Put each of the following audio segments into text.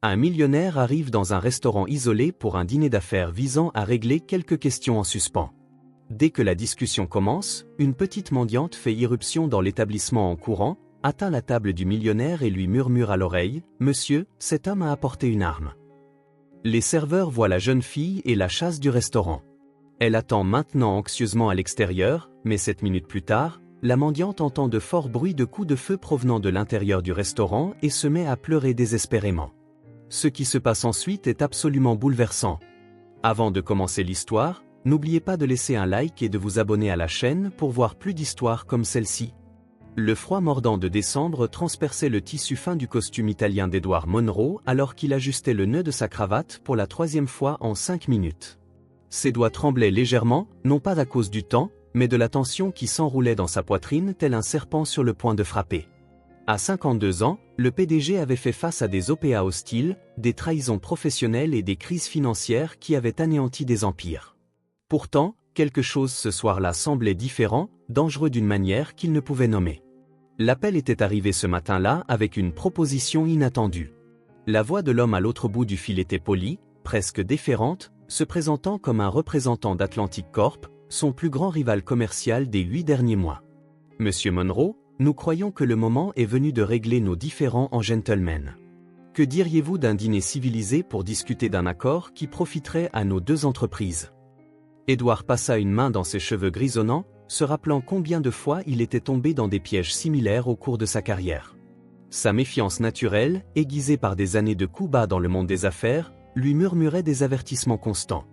Un millionnaire arrive dans un restaurant isolé pour un dîner d'affaires visant à régler quelques questions en suspens. Dès que la discussion commence, une petite mendiante fait irruption dans l'établissement en courant, atteint la table du millionnaire et lui murmure à l'oreille « Monsieur, cet homme a apporté une arme ». Les serveurs voient la jeune fille et la chassent du restaurant. Elle attend maintenant anxieusement à l'extérieur, mais 7 minutes plus tard, la mendiante entend de forts bruits de coups de feu provenant de l'intérieur du restaurant et se met à pleurer désespérément. Ce qui se passe ensuite est absolument bouleversant. Avant de commencer l'histoire, n'oubliez pas de laisser un like et de vous abonner à la chaîne pour voir plus d'histoires comme celle-ci. Le froid mordant de décembre transperçait le tissu fin du costume italien d'Edward Monroe alors qu'il ajustait le nœud de sa cravate pour la 3e fois en 5 minutes. Ses doigts tremblaient légèrement, non pas à cause du temps, mais de la tension qui s'enroulait dans sa poitrine tel un serpent sur le point de frapper. À 52 ans, le PDG avait fait face à des OPA hostiles, des trahisons professionnelles et des crises financières qui avaient anéanti des empires. Pourtant, quelque chose ce soir-là semblait différent, dangereux d'une manière qu'il ne pouvait nommer. L'appel était arrivé ce matin-là avec une proposition inattendue. La voix de l'homme à l'autre bout du fil était polie, presque déférente, se présentant comme un représentant d'Atlantic Corp, son plus grand rival commercial des 8 derniers mois. Monsieur Monroe, nous croyons que le moment est venu de régler nos différends en gentlemen. Que diriez-vous d'un dîner civilisé pour discuter d'un accord qui profiterait à nos 2 entreprises ? Edward passa une main dans ses cheveux grisonnants, se rappelant combien de fois il était tombé dans des pièges similaires au cours de sa carrière. Sa méfiance naturelle, aiguisée par des années de coups bas dans le monde des affaires, lui murmurait des avertissements constants.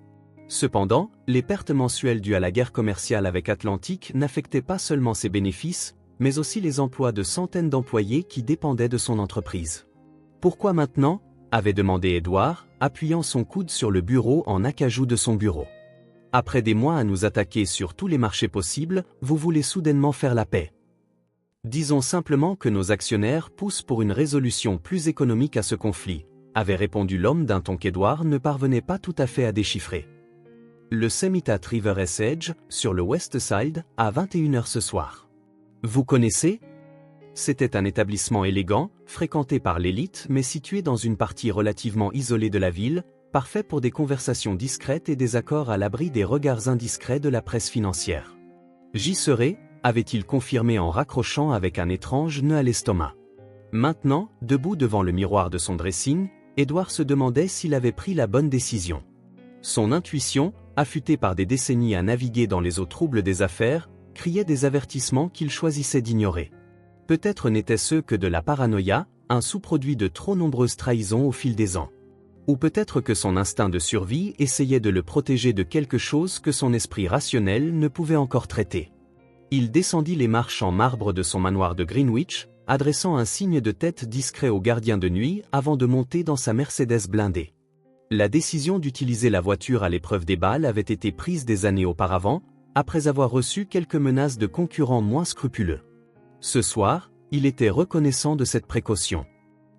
Cependant, les pertes mensuelles dues à la guerre commerciale avec Atlantic n'affectaient pas seulement ses bénéfices, mais aussi les emplois de centaines d'employés qui dépendaient de son entreprise. « Pourquoi maintenant ?» avait demandé Edward, appuyant son coude sur le bureau en acajou de son bureau. « Après des mois à nous attaquer sur tous les marchés possibles, vous voulez soudainement faire la paix. Disons simplement que nos actionnaires poussent pour une résolution plus économique à ce conflit, » avait répondu l'homme d'un ton qu'Edward ne parvenait pas tout à fait à déchiffrer. Le Summit at River's Edge, sur le West Side, à 21h ce soir. Vous connaissez ? C'était un établissement élégant, fréquenté par l'élite mais situé dans une partie relativement isolée de la ville, parfait pour des conversations discrètes et des accords à l'abri des regards indiscrets de la presse financière. J'y serai, avait-il confirmé en raccrochant avec un étrange nœud à l'estomac. Maintenant, debout devant le miroir de son dressing, Edward se demandait s'il avait pris la bonne décision. Son intuition, affûtée par des décennies à naviguer dans les eaux troubles des affaires, criait des avertissements qu'il choisissait d'ignorer. Peut-être n'était-ce que de la paranoïa, un sous-produit de trop nombreuses trahisons au fil des ans. Ou peut-être que son instinct de survie essayait de le protéger de quelque chose que son esprit rationnel ne pouvait encore traiter. Il descendit les marches en marbre de son manoir de Greenwich, adressant un signe de tête discret au gardien de nuit avant de monter dans sa Mercedes blindée. La décision d'utiliser la voiture à l'épreuve des balles avait été prise des années auparavant, après avoir reçu quelques menaces de concurrents moins scrupuleux. Ce soir, il était reconnaissant de cette précaution.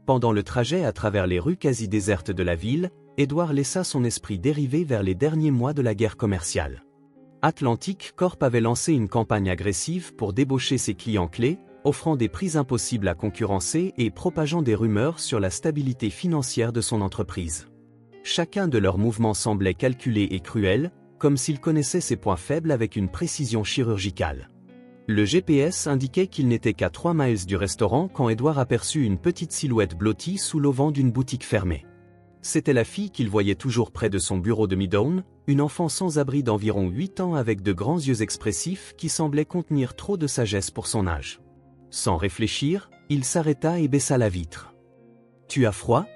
Pendant le trajet à travers les rues quasi désertes de la ville, Edward laissa son esprit dériver vers les derniers mois de la guerre commerciale. Atlantic Corp avait lancé une campagne agressive pour débaucher ses clients clés, offrant des prix impossibles à concurrencer et propageant des rumeurs sur la stabilité financière de son entreprise. Chacun de leurs mouvements semblait calculé et cruel, comme s'ils connaissaient ses points faibles avec une précision chirurgicale. Le GPS indiquait qu'il n'était qu'à 3 miles du restaurant quand Edward aperçut une petite silhouette blottie sous l'auvent d'une boutique fermée. C'était la fille qu'il voyait toujours près de son bureau de Midtown, une enfant sans abri d'environ 8 ans avec de grands yeux expressifs qui semblaient contenir trop de sagesse pour son âge. Sans réfléchir, il s'arrêta et baissa la vitre. « Tu as froid ?»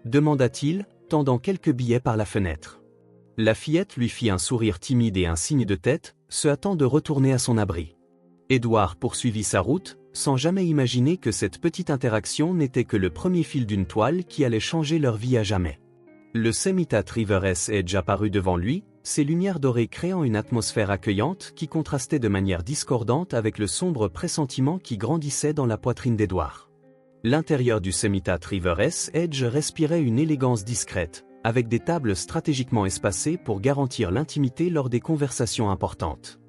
demanda-t-il, tendant quelques billets par la fenêtre. La fillette lui fit un sourire timide et un signe de tête, se hâtant de retourner à son abri. Edward poursuivit sa route, sans jamais imaginer que cette petite interaction n'était que le premier fil d'une toile qui allait changer leur vie à jamais. Le Summit at River's Edge apparut devant lui, ses lumières dorées créant une atmosphère accueillante qui contrastait de manière discordante avec le sombre pressentiment qui grandissait dans la poitrine d'Edward. L'intérieur du Summit at River's Edge respirait une élégance discrète, avec des tables stratégiquement espacées pour garantir l'intimité lors des conversations importantes.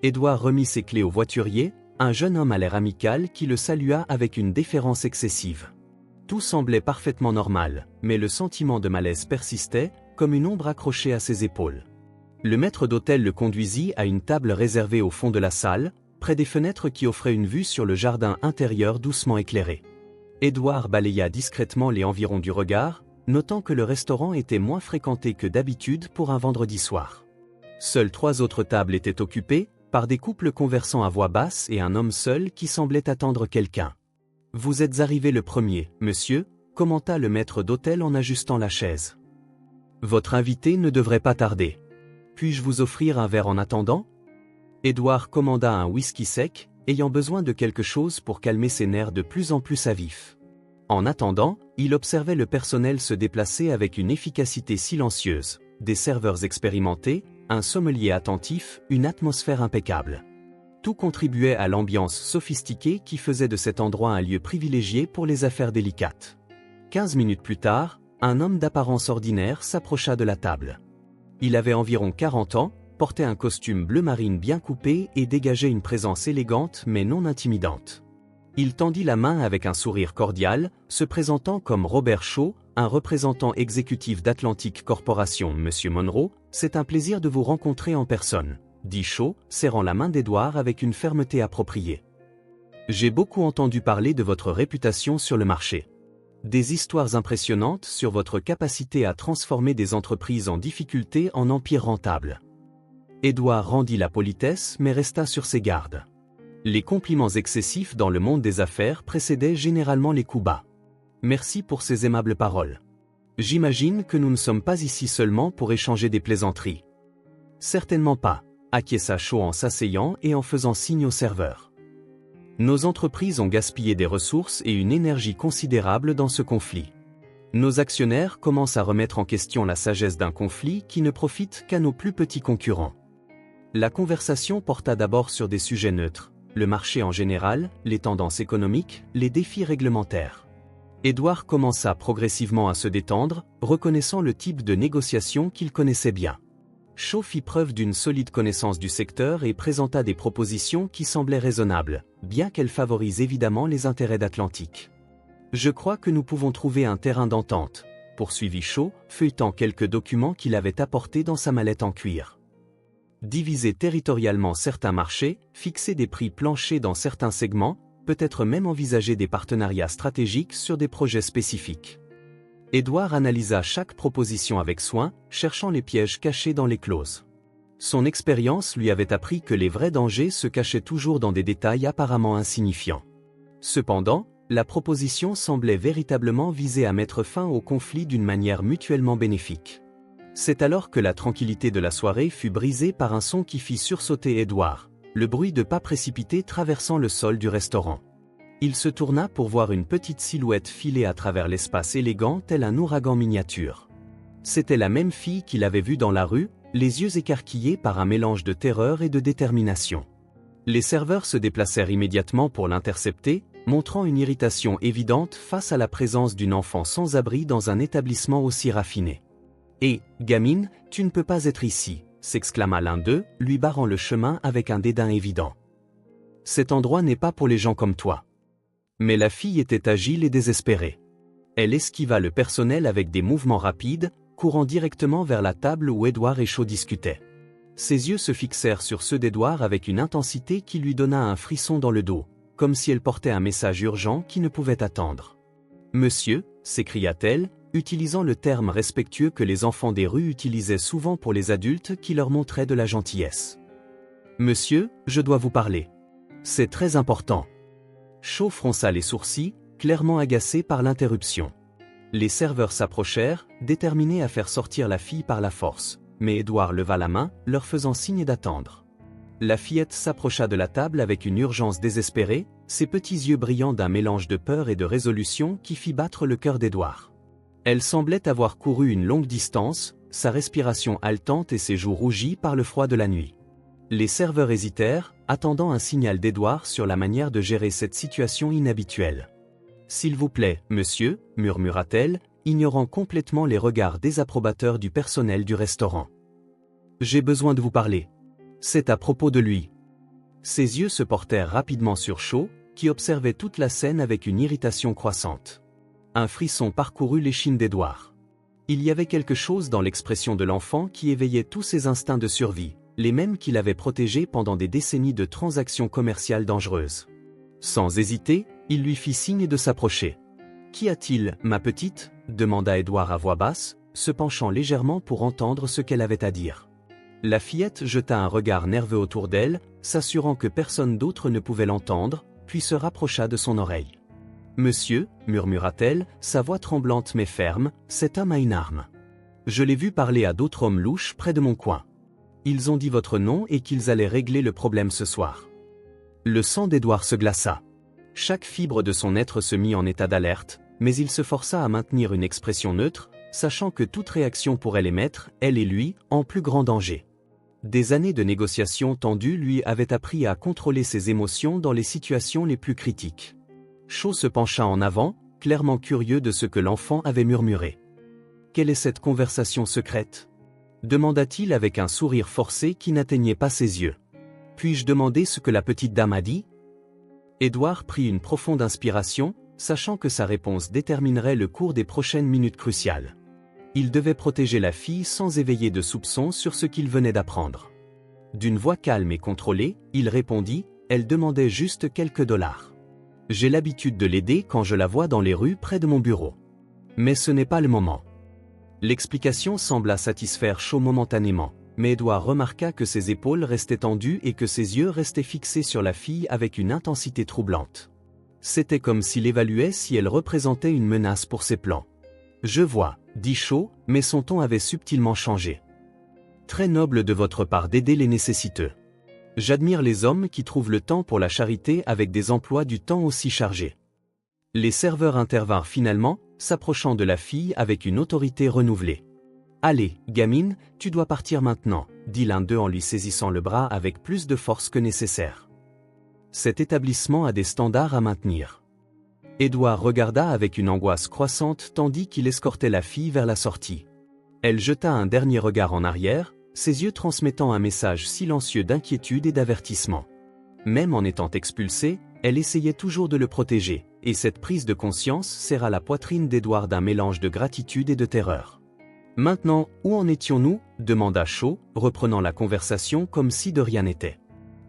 Edward remit ses clés au voiturier, un jeune homme à l'air amical qui le salua avec une déférence excessive. « Tout semblait parfaitement normal, mais le sentiment de malaise persistait, comme une ombre accrochée à ses épaules. Le maître d'hôtel le conduisit à une table réservée au fond de la salle, près des fenêtres qui offraient une vue sur le jardin intérieur doucement éclairé. Édouard balaya discrètement les environs du regard, notant que le restaurant était moins fréquenté que d'habitude pour un vendredi soir. Seules 3 autres tables étaient occupées, par des couples conversant à voix basse et un homme seul qui semblait attendre quelqu'un. « Vous êtes arrivé le premier, monsieur », commenta le maître d'hôtel en ajustant la chaise. « Votre invité ne devrait pas tarder. Puis-je vous offrir un verre en attendant ?» Édouard commanda un whisky sec, ayant besoin de quelque chose pour calmer ses nerfs de plus en plus à vif. En attendant, il observait le personnel se déplacer avec une efficacité silencieuse, des serveurs expérimentés, un sommelier attentif, une atmosphère impeccable. Tout contribuait à l'ambiance sophistiquée qui faisait de cet endroit un lieu privilégié pour les affaires délicates. 15 minutes plus tard, un homme d'apparence ordinaire s'approcha de la table. Il avait environ 40 ans, portait un costume bleu marine bien coupé et dégageait une présence élégante mais non intimidante. Il tendit la main avec un sourire cordial, se présentant comme Robert Shaw, un représentant exécutif d'Atlantic Corporation. « Monsieur Monroe, c'est un plaisir de vous rencontrer en personne », dit Shaw, serrant la main d'Édouard avec une fermeté appropriée. « J'ai beaucoup entendu parler de votre réputation sur le marché. Des histoires impressionnantes sur votre capacité à transformer des entreprises en difficulté en empires rentables. » Édouard rendit la politesse mais resta sur ses gardes. Les compliments excessifs dans le monde des affaires précédaient généralement les coups bas. « Merci pour ces aimables paroles. J'imagine que nous ne sommes pas ici seulement pour échanger des plaisanteries. »« Certainement pas », acquiesça Shaw en s'asseyant et en faisant signe au serveur. « Nos entreprises ont gaspillé des ressources et une énergie considérable dans ce conflit. Nos actionnaires commencent à remettre en question la sagesse d'un conflit qui ne profite qu'à nos plus petits concurrents. » La conversation porta d'abord sur des sujets neutres, le marché en général, les tendances économiques, les défis réglementaires. Édouard commença progressivement à se détendre, reconnaissant le type de négociation qu'il connaissait bien. Shaw fit preuve d'une solide connaissance du secteur et présenta des propositions qui semblaient raisonnables, bien qu'elles favorisent évidemment les intérêts d'Atlantic. « Je crois que nous pouvons trouver un terrain d'entente », poursuivit Shaw, feuilletant quelques documents qu'il avait apportés dans sa mallette en cuir. Diviser territorialement certains marchés, fixer des prix planchers dans certains segments, peut-être même envisager des partenariats stratégiques sur des projets spécifiques. Édouard analysa chaque proposition avec soin, cherchant les pièges cachés dans les clauses. Son expérience lui avait appris que les vrais dangers se cachaient toujours dans des détails apparemment insignifiants. Cependant, la proposition semblait véritablement viser à mettre fin au conflit d'une manière mutuellement bénéfique. C'est alors que la tranquillité de la soirée fut brisée par un son qui fit sursauter Édouard, le bruit de pas précipités traversant le sol du restaurant. Il se tourna pour voir une petite silhouette filer à travers l'espace élégant tel un ouragan miniature. C'était la même fille qu'il avait vue dans la rue, les yeux écarquillés par un mélange de terreur et de détermination. Les serveurs se déplacèrent immédiatement pour l'intercepter, montrant une irritation évidente face à la présence d'une enfant sans abri dans un établissement aussi raffiné. « Hé, gamine, tu ne peux pas être ici », s'exclama l'un d'eux, lui barrant le chemin avec un dédain évident. « Cet endroit n'est pas pour les gens comme toi. » Mais la fille était agile et désespérée. Elle esquiva le personnel avec des mouvements rapides, courant directement vers la table où Édouard et Shaw discutaient. Ses yeux se fixèrent sur ceux d'Édouard avec une intensité qui lui donna un frisson dans le dos, comme si elle portait un message urgent qui ne pouvait attendre. « Monsieur », s'écria-t-elle, utilisant le terme respectueux que les enfants des rues utilisaient souvent pour les adultes qui leur montraient de la gentillesse. « Monsieur, je dois vous parler. C'est très important. » Shaw fronça les sourcils, clairement agacé par l'interruption. Les serveurs s'approchèrent, déterminés à faire sortir la fille par la force, mais Édouard leva la main, leur faisant signe d'attendre. La fillette s'approcha de la table avec une urgence désespérée, ses petits yeux brillants d'un mélange de peur et de résolution qui fit battre le cœur d'Édouard. Elle semblait avoir couru une longue distance, sa respiration haletante et ses joues rougies par le froid de la nuit. Les serveurs hésitèrent, attendant un signal d'Édouard sur la manière de gérer cette situation inhabituelle. « S'il vous plaît, monsieur », murmura-t-elle, ignorant complètement les regards désapprobateurs du personnel du restaurant. « J'ai besoin de vous parler. C'est à propos de lui. » Ses yeux se portèrent rapidement sur Shaw, qui observait toute la scène avec une irritation croissante. « Un frisson parcourut l'échine d'Édouard. Il y avait quelque chose dans l'expression de l'enfant qui éveillait tous ses instincts de survie, les mêmes qu'il avait protégés pendant des décennies de transactions commerciales dangereuses. Sans hésiter, il lui fit signe de s'approcher. « Qu'y a-t-il, ma petite » demanda Édouard à voix basse, se penchant légèrement pour entendre ce qu'elle avait à dire. La fillette jeta un regard nerveux autour d'elle, s'assurant que personne d'autre ne pouvait l'entendre, puis se rapprocha de son oreille. « Monsieur, murmura-t-elle, sa voix tremblante mais ferme, cet homme a une arme. Je l'ai vu parler à d'autres hommes louches près de mon coin. Ils ont dit votre nom et qu'ils allaient régler le problème ce soir. » Le sang d'Édouard se glaça. Chaque fibre de son être se mit en état d'alerte, mais il se força à maintenir une expression neutre, sachant que toute réaction pourrait les mettre, elle et lui, en plus grand danger. Des années de négociations tendues lui avaient appris à contrôler ses émotions dans les situations les plus critiques. Shaw se pencha en avant, clairement curieux de ce que l'enfant avait murmuré. « Quelle est cette conversation secrète ?» demanda-t-il avec un sourire forcé qui n'atteignait pas ses yeux. « Puis-je demander ce que la petite dame a dit ?» Édouard prit une profonde inspiration, sachant que sa réponse déterminerait le cours des prochaines minutes cruciales. Il devait protéger la fille sans éveiller de soupçons sur ce qu'il venait d'apprendre. D'une voix calme et contrôlée, il répondit « Elle demandait juste quelques dollars. J'ai l'habitude de l'aider quand je la vois dans les rues près de mon bureau. Mais ce n'est pas le moment. » L'explication sembla satisfaire Shaw momentanément, mais Édouard remarqua que ses épaules restaient tendues et que ses yeux restaient fixés sur la fille avec une intensité troublante. C'était comme s'il évaluait si elle représentait une menace pour ses plans. « Je vois, » dit Shaw, mais son ton avait subtilement changé. « Très noble de votre part d'aider les nécessiteux. J'admire les hommes qui trouvent le temps pour la charité avec des emplois du temps aussi chargés. » Les serveurs intervinrent finalement, s'approchant de la fille avec une autorité renouvelée. « Allez, gamine, tu dois partir maintenant, » dit l'un d'eux en lui saisissant le bras avec plus de force que nécessaire. Cet établissement a des standards à maintenir. Édouard regarda avec une angoisse croissante tandis qu'il escortait la fille vers la sortie. Elle jeta un dernier regard en arrière, ses yeux transmettant un message silencieux d'inquiétude et d'avertissement. Même en étant expulsée, elle essayait toujours de le protéger, et cette prise de conscience serra la poitrine d'Édouard d'un mélange de gratitude et de terreur. « Maintenant, où en étions-nous » demanda Shaw, reprenant la conversation comme si de rien n'était.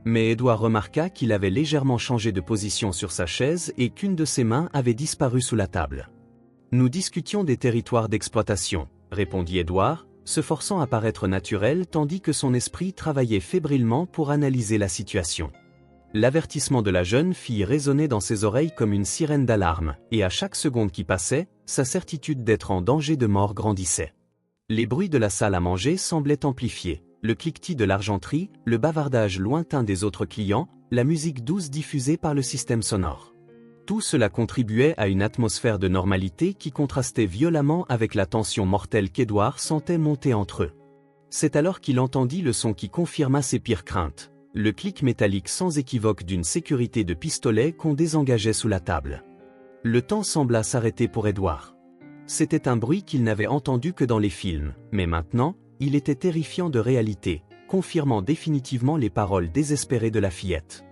Mais Édouard remarqua qu'il avait légèrement changé de position sur sa chaise et qu'une de ses mains avait disparu sous la table. « Nous discutions des territoires d'exploitation, » répondit Édouard, se forçant à paraître naturel tandis que son esprit travaillait fébrilement pour analyser la situation. L'avertissement de la jeune fille résonnait dans ses oreilles comme une sirène d'alarme, et à chaque seconde qui passait, sa certitude d'être en danger de mort grandissait. Les bruits de la salle à manger semblaient amplifiés, le cliquetis de l'argenterie, le bavardage lointain des autres clients, la musique douce diffusée par le système sonore. Tout cela contribuait à une atmosphère de normalité qui contrastait violemment avec la tension mortelle qu'Édouard sentait monter entre eux. C'est alors qu'il entendit le son qui confirma ses pires craintes. Le clic métallique sans équivoque d'une sécurité de pistolet qu'on désengageait sous la table. Le temps sembla s'arrêter pour Édouard. C'était un bruit qu'il n'avait entendu que dans les films, mais maintenant, il était terrifiant de réalité, confirmant définitivement les paroles désespérées de la fillette.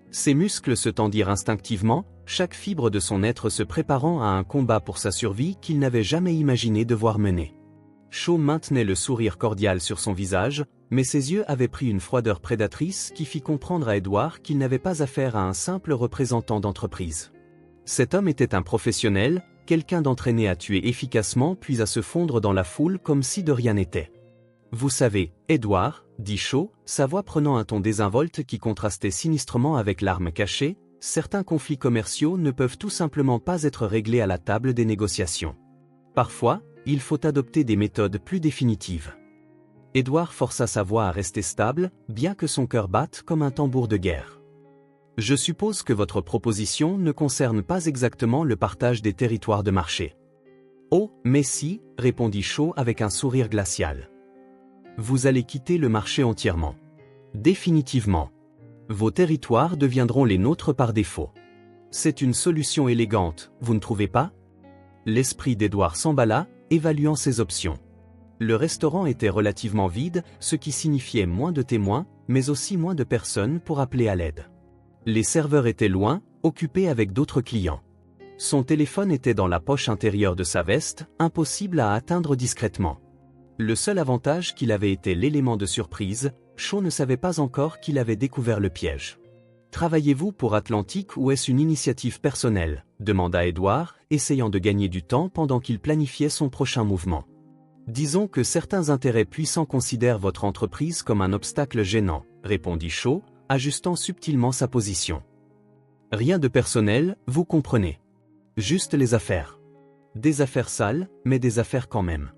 Ses muscles se tendirent instinctivement, chaque fibre de son être se préparant à un combat pour sa survie qu'il n'avait jamais imaginé devoir mener. Shaw maintenait le sourire cordial sur son visage, mais ses yeux avaient pris une froideur prédatrice qui fit comprendre à Édouard qu'il n'avait pas affaire à un simple représentant d'entreprise. Cet homme était un professionnel, quelqu'un d'entraîné à tuer efficacement puis à se fondre dans la foule comme si de rien n'était. « Vous savez, Édouard, » dit Shaw, sa voix prenant un ton désinvolte qui contrastait sinistrement avec l'arme cachée, « certains conflits commerciaux ne peuvent tout simplement pas être réglés à la table des négociations. Parfois, il faut adopter des méthodes plus définitives. » Édouard força sa voix à rester stable, bien que son cœur batte comme un tambour de guerre. « Je suppose que votre proposition ne concerne pas exactement le partage des territoires de marché. »« Oh, mais si, » répondit Shaw avec un sourire glacial. « Vous allez quitter le marché entièrement. Définitivement. Vos territoires deviendront les nôtres par défaut. C'est une solution élégante, vous ne trouvez pas ?» L'esprit d'Édouard s'emballa, évaluant ses options. Le restaurant était relativement vide, ce qui signifiait moins de témoins, mais aussi moins de personnes pour appeler à l'aide. Les serveurs étaient loin, occupés avec d'autres clients. Son téléphone était dans la poche intérieure de sa veste, impossible à atteindre discrètement. Le seul avantage qu'il avait été l'élément de surprise, Shaw ne savait pas encore qu'il avait découvert le piège. « Travaillez-vous pour Atlantic ou est-ce une initiative personnelle ?» demanda Edward, essayant de gagner du temps pendant qu'il planifiait son prochain mouvement. « Disons que certains intérêts puissants considèrent votre entreprise comme un obstacle gênant, » répondit Shaw, ajustant subtilement sa position. « Rien de personnel, vous comprenez. Juste les affaires. Des affaires sales, mais des affaires quand même. »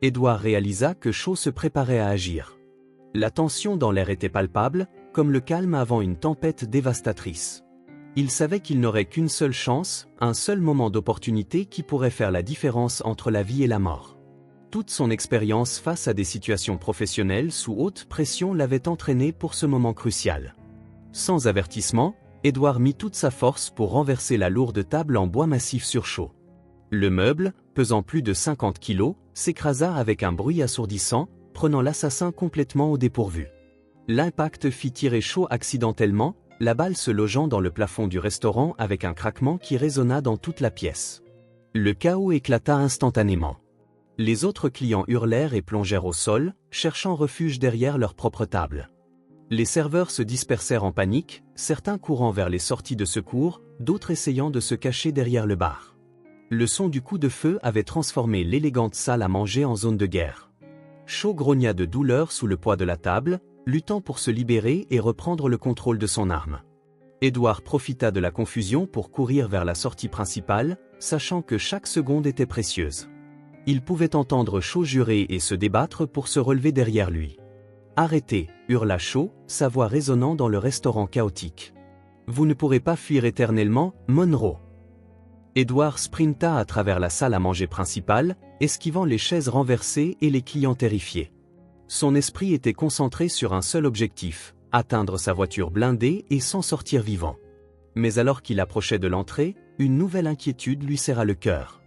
Edward réalisa que Shaw se préparait à agir. La tension dans l'air était palpable, comme le calme avant une tempête dévastatrice. Il savait qu'il n'aurait qu'une seule chance, un seul moment d'opportunité qui pourrait faire la différence entre la vie et la mort. Toute son expérience face à des situations professionnelles sous haute pression l'avait entraîné pour ce moment crucial. Sans avertissement, Edward mit toute sa force pour renverser la lourde table en bois massif sur Shaw. Le meuble, pesant plus de 50 kilos, s'écrasa avec un bruit assourdissant, prenant l'assassin complètement au dépourvu. L'impact fit tirer Shaw accidentellement, la balle se logeant dans le plafond du restaurant avec un craquement qui résonna dans toute la pièce. Le chaos éclata instantanément. Les autres clients hurlèrent et plongèrent au sol, cherchant refuge derrière leur propre table. Les serveurs se dispersèrent en panique, certains courant vers les sorties de secours, d'autres essayant de se cacher derrière le bar. Le son du coup de feu avait transformé l'élégante salle à manger en zone de guerre. Shaw grogna de douleur sous le poids de la table, luttant pour se libérer et reprendre le contrôle de son arme. Edward profita de la confusion pour courir vers la sortie principale, sachant que chaque seconde était précieuse. Il pouvait entendre Shaw jurer et se débattre pour se relever derrière lui. « Arrêtez !» hurla Shaw, sa voix résonnant dans le restaurant chaotique. « Vous ne pourrez pas fuir éternellement, Monroe !» Edward sprinta à travers la salle à manger principale, esquivant les chaises renversées et les clients terrifiés. Son esprit était concentré sur un seul objectif, atteindre sa voiture blindée et s'en sortir vivant. Mais alors qu'il approchait de l'entrée, une nouvelle inquiétude lui serra le cœur.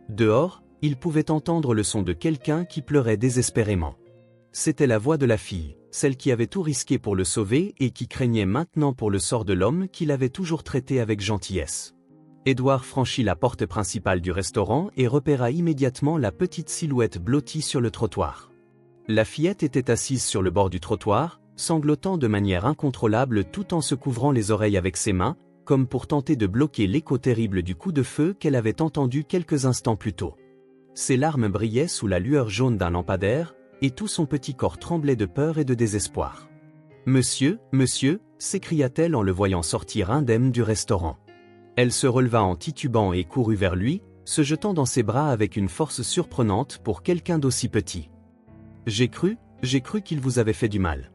Dehors, il pouvait entendre le son de quelqu'un qui pleurait désespérément. C'était la voix de la fille, celle qui avait tout risqué pour le sauver et qui craignait maintenant pour le sort de l'homme qu'il avait toujours traité avec gentillesse. Edward franchit la porte principale du restaurant et repéra immédiatement la petite silhouette blottie sur le trottoir. La fillette était assise sur le bord du trottoir, sanglotant de manière incontrôlable tout en se couvrant les oreilles avec ses mains, comme pour tenter de bloquer l'écho terrible du coup de feu qu'elle avait entendu quelques instants plus tôt. Ses larmes brillaient sous la lueur jaune d'un lampadaire, et tout son petit corps tremblait de peur et de désespoir. « Monsieur, monsieur !» s'écria-t-elle en le voyant sortir indemne du restaurant. Elle se releva en titubant et courut vers lui, se jetant dans ses bras avec une force surprenante pour quelqu'un d'aussi petit. « J'ai cru qu'il vous avait fait du mal. »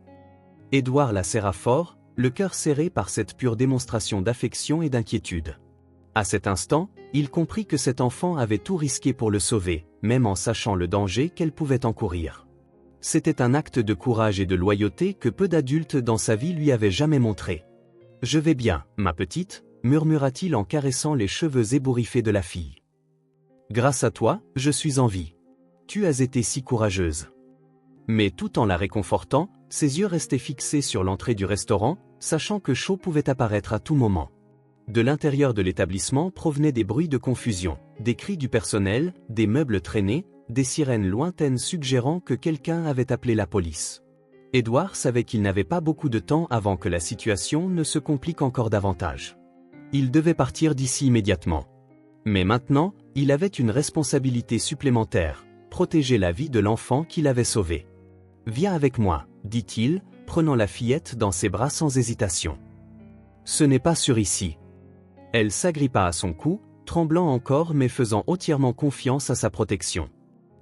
Edward la serra fort, le cœur serré par cette pure démonstration d'affection et d'inquiétude. À cet instant, il comprit que cet enfant avait tout risqué pour le sauver, même en sachant le danger qu'elle pouvait encourir. C'était un acte de courage et de loyauté que peu d'adultes dans sa vie lui avaient jamais montré. « Je vais bien, ma petite », murmura-t-il en caressant les cheveux ébouriffés de la fille. « Grâce à toi, je suis en vie. Tu as été si courageuse. » Mais tout en la réconfortant, ses yeux restaient fixés sur l'entrée du restaurant, sachant que Shaw pouvait apparaître à tout moment. De l'intérieur de l'établissement provenaient des bruits de confusion, des cris du personnel, des meubles traînés, des sirènes lointaines suggérant que quelqu'un avait appelé la police. Edward savait qu'il n'avait pas beaucoup de temps avant que la situation ne se complique encore davantage. Il devait partir d'ici immédiatement. Mais maintenant, il avait une responsabilité supplémentaire, protéger la vie de l'enfant qu'il avait sauvé. « Viens avec moi », dit-il, prenant la fillette dans ses bras sans hésitation. « Ce n'est pas sûr ici. » Elle s'agrippa à son cou, tremblant encore mais faisant entièrement confiance à sa protection.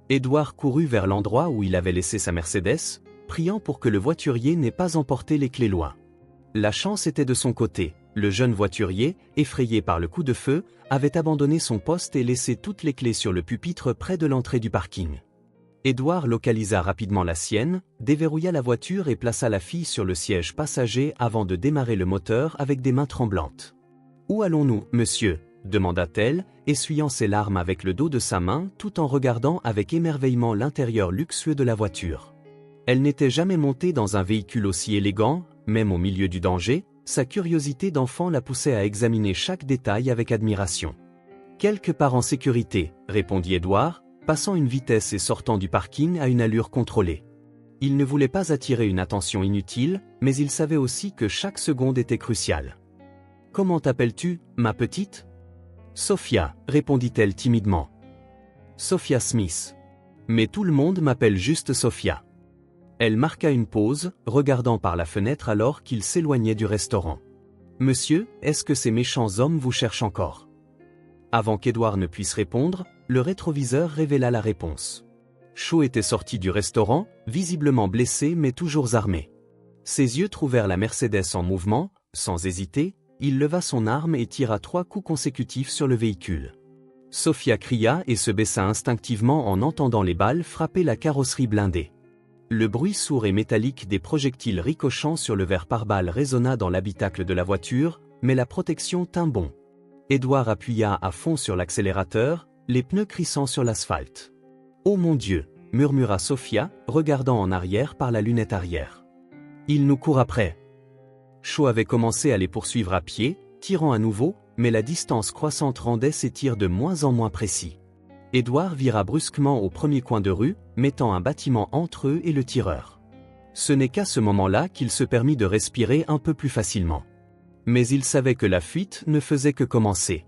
Edward courut vers l'endroit où il avait laissé sa Mercedes, priant pour que le voiturier n'ait pas emporté les clés loin. La chance était de son côté. Le jeune voiturier, effrayé par le coup de feu, avait abandonné son poste et laissé toutes les clés sur le pupitre près de l'entrée du parking. Edward localisa rapidement la sienne, déverrouilla la voiture et plaça la fille sur le siège passager avant de démarrer le moteur avec des mains tremblantes. « Où allons-nous, monsieur ?» demanda-t-elle, essuyant ses larmes avec le dos de sa main tout en regardant avec émerveillement l'intérieur luxueux de la voiture. Elle n'était jamais montée dans un véhicule aussi élégant, même au milieu du danger. Sa curiosité d'enfant la poussait à examiner chaque détail avec admiration. Quelque part en sécurité, répondit Édouard, passant une vitesse et sortant du parking à une allure contrôlée. Il ne voulait pas attirer une attention inutile, mais il savait aussi que chaque seconde était cruciale. « Comment t'appelles-tu, ma petite ?»« Sophia, répondit-elle timidement. « Sophia Smith. Mais tout le monde m'appelle juste Sophia. » Elle marqua une pause, regardant par la fenêtre alors qu'il s'éloignait du restaurant. « Monsieur, est-ce que ces méchants hommes vous cherchent encore ?» Avant qu'Édouard ne puisse répondre, le rétroviseur révéla la réponse. Shaw était sorti du restaurant, visiblement blessé mais toujours armé. Ses yeux trouvèrent la Mercedes en mouvement, sans hésiter, il leva son arme et tira 3 coups consécutifs sur le véhicule. Sophia cria et se baissa instinctivement en entendant les balles frapper la carrosserie blindée. Le bruit sourd et métallique des projectiles ricochant sur le verre pare-balles résonna dans l'habitacle de la voiture, mais la protection tint bon. Édouard appuya à fond sur l'accélérateur, les pneus crissant sur l'asphalte. « Oh mon Dieu !» murmura Sophia, regardant en arrière par la lunette arrière. « Il nous court après. » Shaw avait commencé à les poursuivre à pied, tirant à nouveau, mais la distance croissante rendait ses tirs de moins en moins précis. Édouard vira brusquement au premier coin de rue, mettant un bâtiment entre eux et le tireur. Ce n'est qu'à ce moment-là qu'il se permit de respirer un peu plus facilement. Mais il savait que la fuite ne faisait que commencer.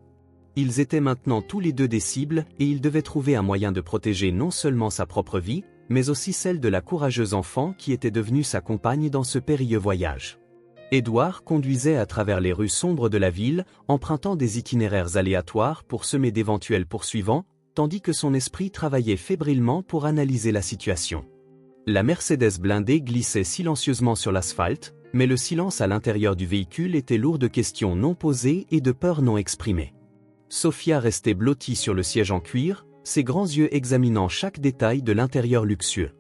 Ils étaient maintenant tous les deux des cibles et il devait trouver un moyen de protéger non seulement sa propre vie, mais aussi celle de la courageuse enfant qui était devenue sa compagne dans ce périlleux voyage. Édouard conduisait à travers les rues sombres de la ville, empruntant des itinéraires aléatoires pour semer d'éventuels poursuivants, tandis que son esprit travaillait fébrilement pour analyser la situation. La Mercedes blindée glissait silencieusement sur l'asphalte, mais le silence à l'intérieur du véhicule était lourd de questions non posées et de peurs non exprimées. Sophia restait blottie sur le siège en cuir, ses grands yeux examinant chaque détail de l'intérieur luxueux.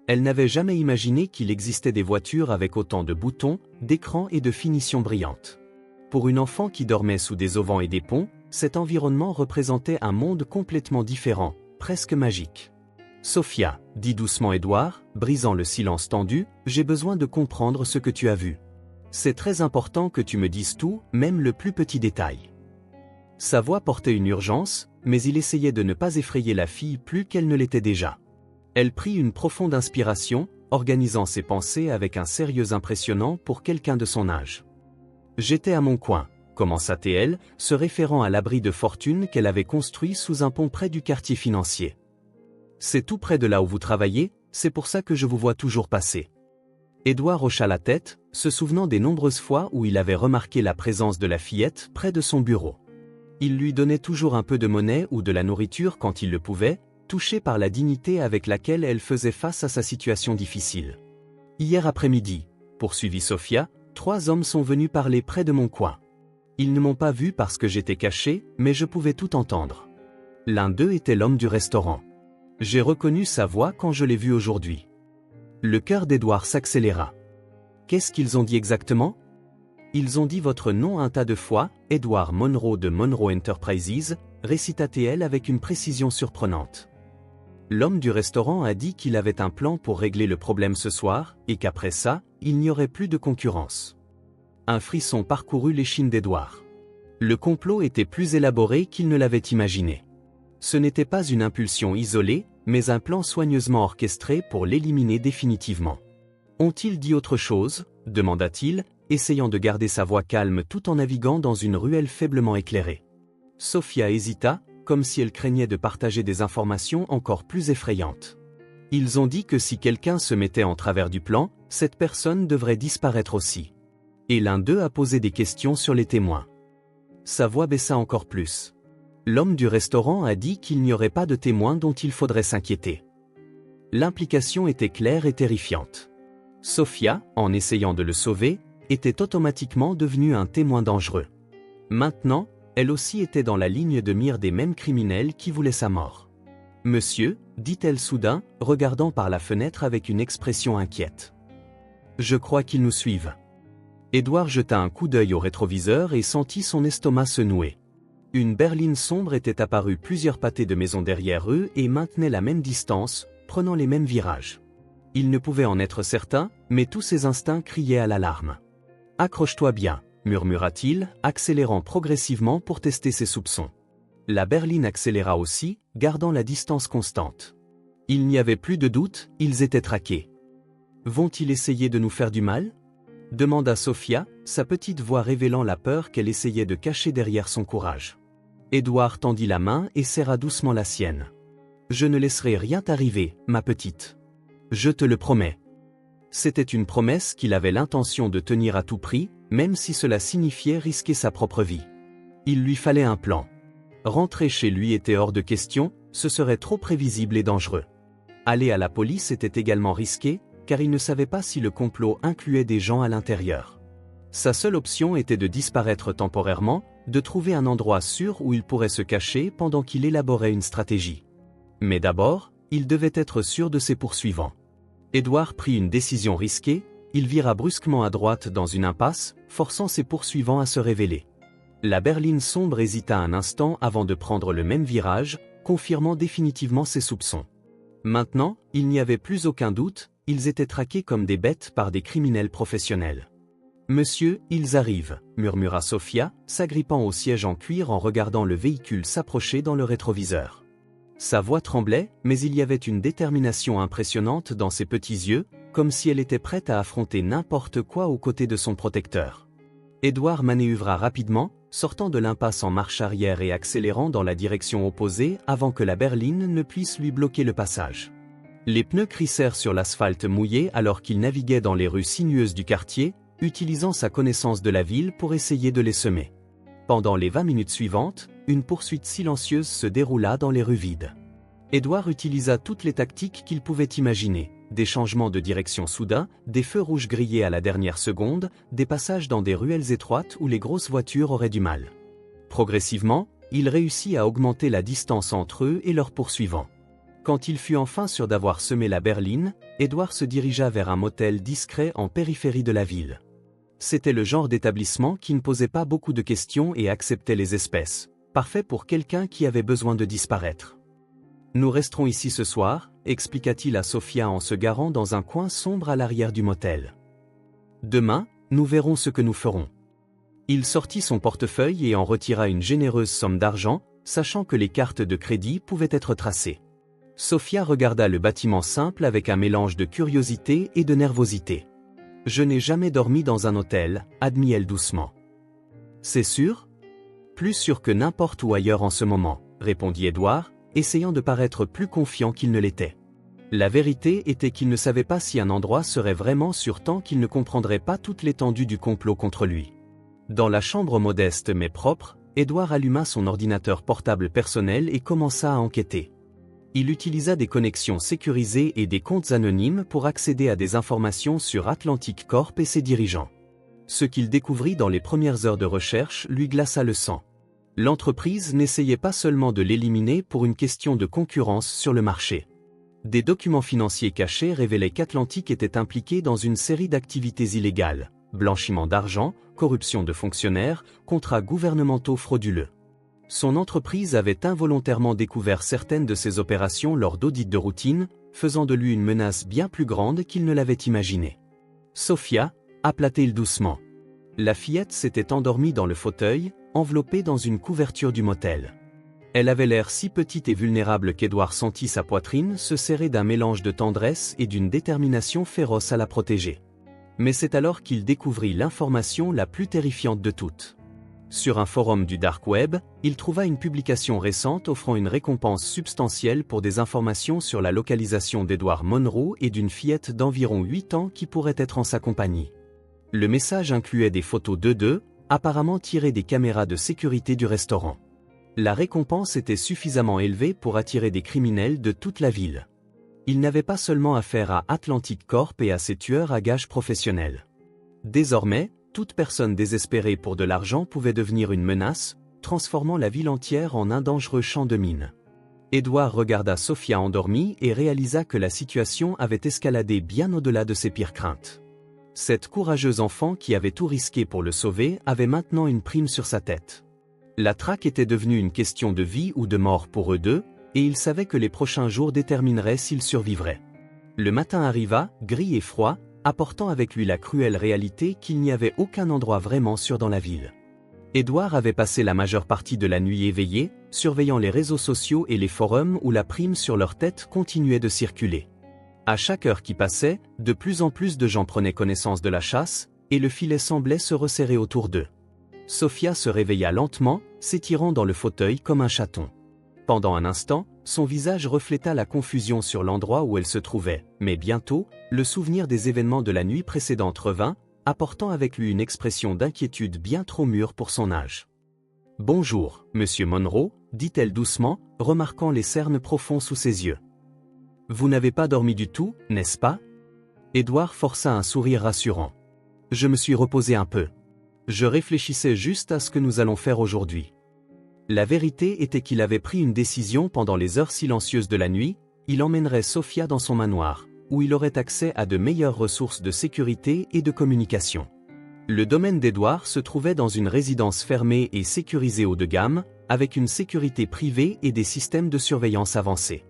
Elle n'avait jamais imaginé qu'il existait des voitures avec autant de boutons, d'écrans et de finitions brillantes. Pour une enfant qui dormait sous des auvents et des ponts, cet environnement représentait un monde complètement différent, presque magique. « Sophia, » dit doucement Édouard, brisant le silence tendu, « j'ai besoin de comprendre ce que tu as vu. C'est très important que tu me dises tout, même le plus petit détail. » Sa voix portait une urgence, mais il essayait de ne pas effrayer la fille plus qu'elle ne l'était déjà. Elle prit une profonde inspiration, organisant ses pensées avec un sérieux impressionnant pour quelqu'un de son âge. « J'étais à mon coin, » commença-t-elle, se référant à l'abri de fortune qu'elle avait construit sous un pont près du quartier financier. « C'est tout près de là où vous travaillez, c'est pour ça que je vous vois toujours passer. » Édouard hocha la tête, se souvenant des nombreuses fois où il avait remarqué la présence de la fillette près de son bureau. Il lui donnait toujours un peu de monnaie ou de la nourriture quand il le pouvait, touché par la dignité avec laquelle elle faisait face à sa situation difficile. « Hier après-midi, » poursuivit Sophia, « 3 hommes sont venus parler près de mon coin. Ils ne m'ont pas vu parce que j'étais caché, mais je pouvais tout entendre. L'un d'eux était l'homme du restaurant. J'ai reconnu sa voix quand je l'ai vu aujourd'hui. » Le cœur d'Édouard s'accéléra. « Qu'est-ce qu'ils ont dit exactement ? » « Ils ont dit votre nom un tas de fois, Edward Monroe de Monroe Enterprises, » récita-t-elle avec une précision surprenante. L'homme du restaurant a dit qu'il avait un plan pour régler le problème ce soir, et qu'après ça, il n'y aurait plus de concurrence. Un frisson parcourut l'échine d'Édouard. Le complot était plus élaboré qu'il ne l'avait imaginé. Ce n'était pas une impulsion isolée, mais un plan soigneusement orchestré pour l'éliminer définitivement. « Ont-ils dit autre chose ?» demanda-t-il, essayant de garder sa voix calme tout en naviguant dans une ruelle faiblement éclairée. Sophia hésita, comme si elle craignait de partager des informations encore plus effrayantes. « Ils ont dit que si quelqu'un se mettait en travers du plan, cette personne devrait disparaître aussi. Et l'un d'eux a posé des questions sur les témoins. » Sa voix baissa encore plus. L'homme du restaurant a dit qu'il n'y aurait pas de témoins dont il faudrait s'inquiéter. L'implication était claire et terrifiante. Sophia, en essayant de le sauver, était automatiquement devenue un témoin dangereux. Maintenant, elle aussi était dans la ligne de mire des mêmes criminels qui voulaient sa mort. « Monsieur » dit-elle soudain, regardant par la fenêtre avec une expression inquiète. « Je crois qu'ils nous suivent. » Édouard jeta un coup d'œil au rétroviseur et sentit son estomac se nouer. Une berline sombre était apparue plusieurs pâtés de maisons derrière eux et maintenait la même distance, prenant les mêmes virages. Il ne pouvait en être certain, mais tous ses instincts criaient à l'alarme. « Accroche-toi bien » murmura-t-il, accélérant progressivement pour tester ses soupçons. La berline accéléra aussi, gardant la distance constante. Il n'y avait plus de doute, ils étaient traqués. Vont-ils essayer de nous faire du mal? Demanda Sophia, sa petite voix révélant la peur qu'elle essayait de cacher derrière son courage. Édouard tendit la main et serra doucement la sienne. Je ne laisserai rien t'arriver, ma petite. Je te le promets. C'était une promesse qu'il avait l'intention de tenir à tout prix, même si cela signifiait risquer sa propre vie. Il lui fallait un plan. Rentrer chez lui était hors de question, ce serait trop prévisible et dangereux. Aller à la police était également risqué, car il ne savait pas si le complot incluait des gens à l'intérieur. Sa seule option était de disparaître temporairement, de trouver un endroit sûr où il pourrait se cacher pendant qu'il élaborait une stratégie. Mais d'abord, il devait être sûr de ses poursuivants. Édouard prit une décision risquée, il vira brusquement à droite dans une impasse, forçant ses poursuivants à se révéler. La berline sombre hésita un instant avant de prendre le même virage, confirmant définitivement ses soupçons. Maintenant, il n'y avait plus aucun doute, ils étaient traqués comme des bêtes par des criminels professionnels. « Monsieur, ils arrivent », murmura Sophia, s'agrippant au siège en cuir en regardant le véhicule s'approcher dans le rétroviseur. Sa voix tremblait, mais il y avait une détermination impressionnante dans ses petits yeux, comme si elle était prête à affronter n'importe quoi aux côtés de son protecteur. Édouard manœuvra rapidement, sortant de l'impasse en marche arrière et accélérant dans la direction opposée avant que la berline ne puisse lui bloquer le passage. Les pneus crissèrent sur l'asphalte mouillé alors qu'il naviguait dans les rues sinueuses du quartier, utilisant sa connaissance de la ville pour essayer de les semer. Pendant les 20 minutes suivantes, une poursuite silencieuse se déroula dans les rues vides. Édouard utilisa toutes les tactiques qu'il pouvait imaginer, des changements de direction soudains, des feux rouges grillés à la dernière seconde, des passages dans des ruelles étroites où les grosses voitures auraient du mal. Progressivement, il réussit à augmenter la distance entre eux et leurs poursuivants. Quand il fut enfin sûr d'avoir semé la berline, Édouard se dirigea vers un motel discret en périphérie de la ville. C'était le genre d'établissement qui ne posait pas beaucoup de questions et acceptait les espèces, parfait pour quelqu'un qui avait besoin de disparaître. « Nous resterons ici ce soir », expliqua-t-il à Sophia en se garant dans un coin sombre à l'arrière du motel. « Demain, nous verrons ce que nous ferons. » Il sortit son portefeuille et en retira une généreuse somme d'argent, sachant que les cartes de crédit pouvaient être tracées. Sophia regarda le bâtiment simple avec un mélange de curiosité et de nervosité. « Je n'ai jamais dormi dans un hôtel », admit-elle doucement. « C'est sûr ? » « Plus sûr que n'importe où ailleurs en ce moment, » répondit Édouard, essayant de paraître plus confiant qu'il ne l'était. La vérité était qu'il ne savait pas si un endroit serait vraiment sûr tant qu'il ne comprendrait pas toute l'étendue du complot contre lui. Dans la chambre modeste mais propre, Édouard alluma son ordinateur portable personnel et commença à enquêter. Il utilisa des connexions sécurisées et des comptes anonymes pour accéder à des informations sur Atlantic Corp et ses dirigeants. Ce qu'il découvrit dans les premières heures de recherche lui glaça le sang. L'entreprise n'essayait pas seulement de l'éliminer pour une question de concurrence sur le marché. Des documents financiers cachés révélaient qu'Atlantic était impliqué dans une série d'activités illégales, blanchiment d'argent, corruption de fonctionnaires, contrats gouvernementaux frauduleux. Son entreprise avait involontairement découvert certaines de ses opérations lors d'audits de routine, faisant de lui une menace bien plus grande qu'il ne l'avait imaginé. Sophia, appela-t-il doucement. La fillette s'était endormie dans le fauteuil, enveloppée dans une couverture du motel. Elle avait l'air si petite et vulnérable qu'Édouard sentit sa poitrine se serrer d'un mélange de tendresse et d'une détermination féroce à la protéger. Mais c'est alors qu'il découvrit l'information la plus terrifiante de toutes. Sur un forum du Dark Web, il trouva une publication récente offrant une récompense substantielle pour des informations sur la localisation d'Edward Monroe et d'une fillette d'environ 8 ans qui pourrait être en sa compagnie. Le message incluait des photos d'eux, apparemment tirées des caméras de sécurité du restaurant. La récompense était suffisamment élevée pour attirer des criminels de toute la ville. Il n'avait pas seulement affaire à Atlantic Corp et à ses tueurs à gages professionnels. Désormais, toute personne désespérée pour de l'argent pouvait devenir une menace, transformant la ville entière en un dangereux champ de mines. Édouard regarda Sophia endormie et réalisa que la situation avait escaladé bien au-delà de ses pires craintes. Cette courageuse enfant qui avait tout risqué pour le sauver avait maintenant une prime sur sa tête. La traque était devenue une question de vie ou de mort pour eux deux, et ils savaient que les prochains jours détermineraient s'ils survivraient. Le matin arriva, gris et froid, apportant avec lui la cruelle réalité qu'il n'y avait aucun endroit vraiment sûr dans la ville. Édouard avait passé la majeure partie de la nuit éveillé, surveillant les réseaux sociaux et les forums où la prime sur leur tête continuait de circuler. À chaque heure qui passait, de plus en plus de gens prenaient connaissance de la chasse, et le filet semblait se resserrer autour d'eux. Sophia se réveilla lentement, s'étirant dans le fauteuil comme un chaton. Pendant un instant, son visage refléta la confusion sur l'endroit où elle se trouvait, mais bientôt, le souvenir des événements de la nuit précédente revint, apportant avec lui une expression d'inquiétude bien trop mûre pour son âge. « Bonjour, monsieur Monroe », dit-elle doucement, remarquant les cernes profonds sous ses yeux. « Vous n'avez pas dormi du tout, n'est-ce pas » Édouard força un sourire rassurant. « Je me suis reposé un peu. Je réfléchissais juste à ce que nous allons faire aujourd'hui. » La vérité était qu'il avait pris une décision pendant les heures silencieuses de la nuit, il emmènerait Sophia dans son manoir, où il aurait accès à de meilleures ressources de sécurité et de communication. Le domaine d'Édouard se trouvait dans une résidence fermée et sécurisée haut de gamme, avec une sécurité privée et des systèmes de surveillance avancés.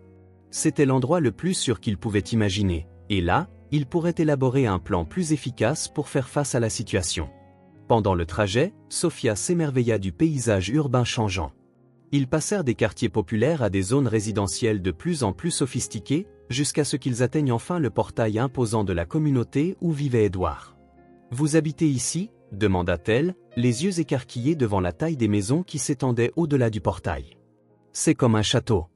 C'était l'endroit le plus sûr qu'il pouvait imaginer, et là, il pourrait élaborer un plan plus efficace pour faire face à la situation. Pendant le trajet, Sophia s'émerveilla du paysage urbain changeant. Ils passèrent des quartiers populaires à des zones résidentielles de plus en plus sophistiquées, jusqu'à ce qu'ils atteignent enfin le portail imposant de la communauté où vivait Édouard. « Vous habitez ici » demanda-t-elle, les yeux écarquillés devant la taille des maisons qui s'étendaient au-delà du portail. « C'est comme un château. »«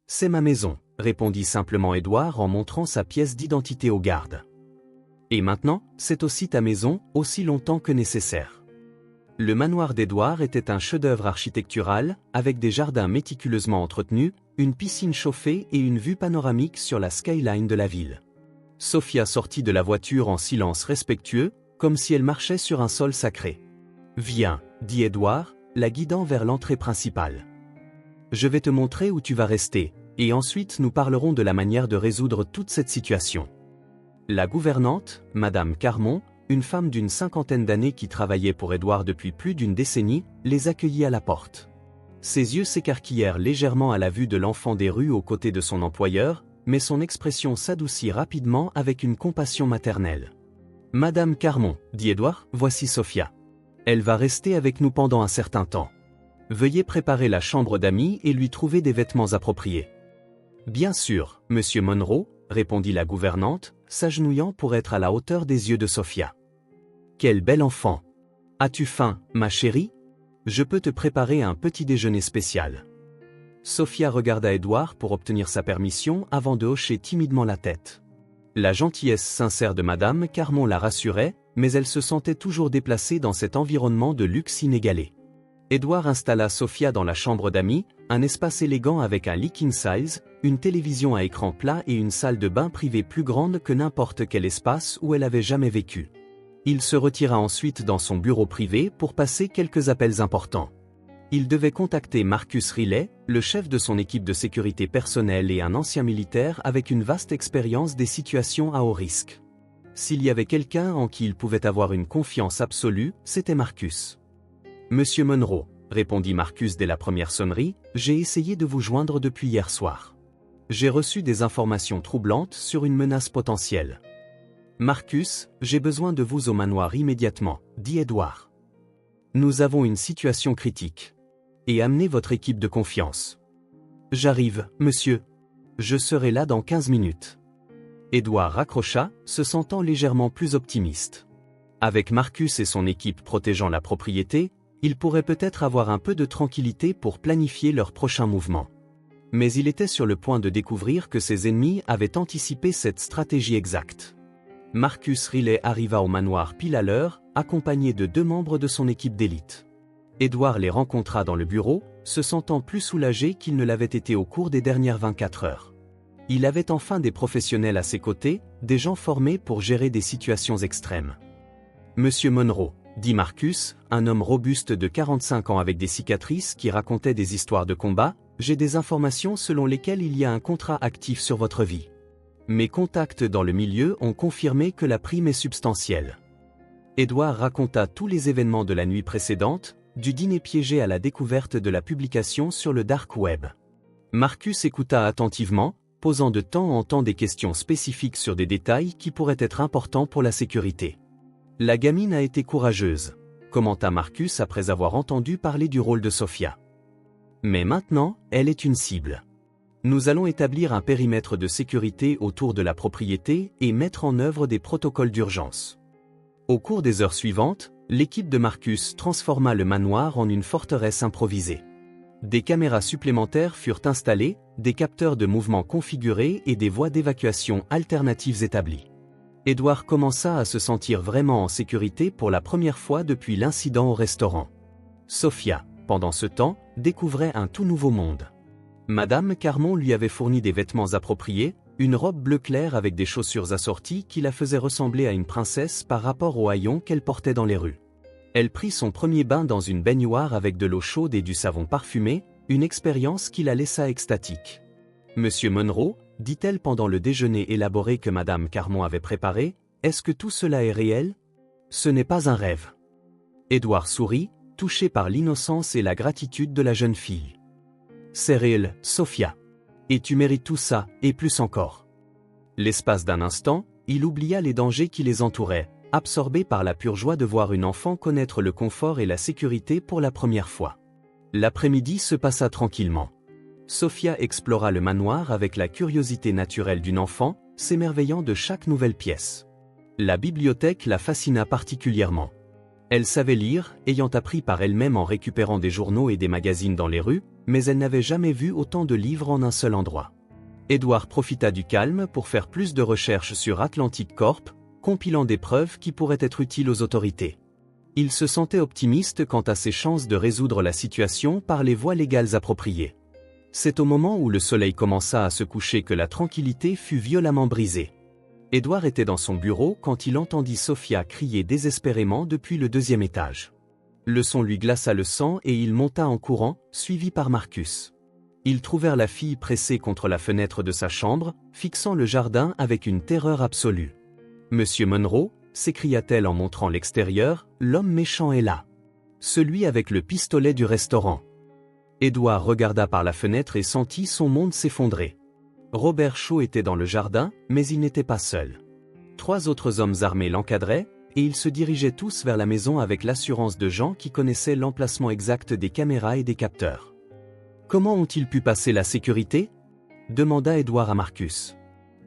C'est ma maison » répondit simplement Édouard en montrant sa pièce d'identité aux gardes. « Et maintenant, c'est aussi ta maison, aussi longtemps que nécessaire. » Le manoir d'Édouard était un chef-d'œuvre architectural, avec des jardins méticuleusement entretenus, une piscine chauffée et une vue panoramique sur la skyline de la ville. Sophia sortit de la voiture en silence respectueux, comme si elle marchait sur un sol sacré. « Viens, » dit Édouard, la guidant vers l'entrée principale. « Je vais te montrer où tu vas rester, et ensuite nous parlerons de la manière de résoudre toute cette situation. » La gouvernante, Madame Carmon, une femme d'une cinquantaine d'années qui travaillait pour Édouard depuis plus d'une décennie, les accueillit à la porte. Ses yeux s'écarquillèrent légèrement à la vue de l'enfant des rues aux côtés de son employeur, mais son expression s'adoucit rapidement avec une compassion maternelle. « Madame Carmon, dit Édouard, voici Sophia. Elle va rester avec nous pendant un certain temps. Veuillez préparer la chambre d'amis et lui trouver des vêtements appropriés. » « Bien sûr, monsieur Monroe, » répondit la gouvernante, s'agenouillant pour être à la hauteur des yeux de Sophia. « Quel bel enfant! As-tu faim, ma chérie? Je peux te préparer un petit déjeuner spécial. » Sophia regarda Édouard pour obtenir sa permission avant de hocher timidement la tête. La gentillesse sincère de Madame Carmon la rassurait, mais elle se sentait toujours déplacée dans cet environnement de luxe inégalé. Édouard installa Sophia dans la chambre d'amis, un espace élégant avec un lit king size, une télévision à écran plat et une salle de bain privée plus grande que n'importe quel espace où elle avait jamais vécu. Il se retira ensuite dans son bureau privé pour passer quelques appels importants. Il devait contacter Marcus Riley, le chef de son équipe de sécurité personnelle et un ancien militaire avec une vaste expérience des situations à haut risque. S'il y avait quelqu'un en qui il pouvait avoir une confiance absolue, c'était Marcus. « Monsieur Monroe, » répondit Marcus dès la première sonnerie, « j'ai essayé de vous joindre depuis hier soir. J'ai reçu des informations troublantes sur une menace potentielle. »« Marcus, j'ai besoin de vous au manoir immédiatement, » dit Édouard. « Nous avons une situation critique. Et amenez votre équipe de confiance. »« J'arrive, monsieur. Je serai là dans 15 minutes. » Édouard raccrocha, se sentant légèrement plus optimiste. Avec Marcus et son équipe protégeant la propriété, il pourrait peut-être avoir un peu de tranquillité pour planifier leur prochain mouvement. Mais il était sur le point de découvrir que ses ennemis avaient anticipé cette stratégie exacte. Marcus Riley arriva au manoir pile à l'heure, accompagné de 2 membres de son équipe d'élite. Édouard les rencontra dans le bureau, se sentant plus soulagé qu'il ne l'avait été au cours des dernières 24 heures. Il avait enfin des professionnels à ses côtés, des gens formés pour gérer des situations extrêmes. « Monsieur Monroe, » dit Marcus, un homme robuste de 45 ans avec des cicatrices qui racontait des histoires de combat, « j'ai des informations selon lesquelles il y a un contrat actif sur votre vie. Mes contacts dans le milieu ont confirmé que la prime est substantielle. » Édouard raconta tous les événements de la nuit précédente, du dîner piégé à la découverte de la publication sur le dark web. Marcus écouta attentivement, posant de temps en temps des questions spécifiques sur des détails qui pourraient être importants pour la sécurité. La gamine a été courageuse. commenta Marcus après avoir entendu parler du rôle de Sophia. Mais maintenant, elle est une cible. Nous allons établir un périmètre de sécurité autour de la propriété et mettre en œuvre des protocoles d'urgence. Au cours des heures suivantes, l'équipe de Marcus transforma le manoir en une forteresse improvisée. Des caméras supplémentaires furent installées, des capteurs de mouvement configurés et des voies d'évacuation alternatives établies. Edward commença à se sentir vraiment en sécurité pour la première fois depuis l'incident au restaurant. Sophia, pendant ce temps, découvrait un tout nouveau monde. Madame Carmon lui avait fourni des vêtements appropriés, une robe bleu clair avec des chaussures assorties qui la faisaient ressembler à une princesse par rapport aux haillons qu'elle portait dans les rues. Elle prit son premier bain dans une baignoire avec de l'eau chaude et du savon parfumé, une expérience qui la laissa extatique. « Monsieur Monroe, dit-elle pendant le déjeuner élaboré que Madame Carmon avait préparé, est-ce que tout cela est réel? Ce n'est pas un rêve. » Edward sourit, touché par l'innocence et la gratitude de la jeune fille. « C'est réel, Sophia. Et tu mérites tout ça, et plus encore. » L'espace d'un instant, il oublia les dangers qui les entouraient, absorbé par la pure joie de voir une enfant connaître le confort et la sécurité pour la première fois. L'après-midi se passa tranquillement. Sophia explora le manoir avec la curiosité naturelle d'une enfant, s'émerveillant de chaque nouvelle pièce. La bibliothèque la fascina particulièrement. Elle savait lire, ayant appris par elle-même en récupérant des journaux et des magazines dans les rues, mais elle n'avait jamais vu autant de livres en un seul endroit. Edward profita du calme pour faire plus de recherches sur Atlantic Corp, compilant des preuves qui pourraient être utiles aux autorités. Il se sentait optimiste quant à ses chances de résoudre la situation par les voies légales appropriées. C'est au moment où le soleil commença à se coucher que la tranquillité fut violemment brisée. Edward était dans son bureau quand il entendit Sophia crier désespérément depuis le 2e étage. Le son lui glaça le sang et il monta en courant, suivi par Marcus. Ils trouvèrent la fille pressée contre la fenêtre de sa chambre, fixant le jardin avec une terreur absolue. « Monsieur Monroe » s'écria-t-elle en montrant l'extérieur, « l'homme méchant est là. Celui avec le pistolet du restaurant. » Edward regarda par la fenêtre et sentit son monde s'effondrer. Robert Shaw était dans le jardin, mais il n'était pas seul. 3 autres hommes armés l'encadraient, et ils se dirigeaient tous vers la maison avec l'assurance de gens qui connaissaient l'emplacement exact des caméras et des capteurs. « Comment ont-ils pu passer la sécurité » demanda Edward à Marcus.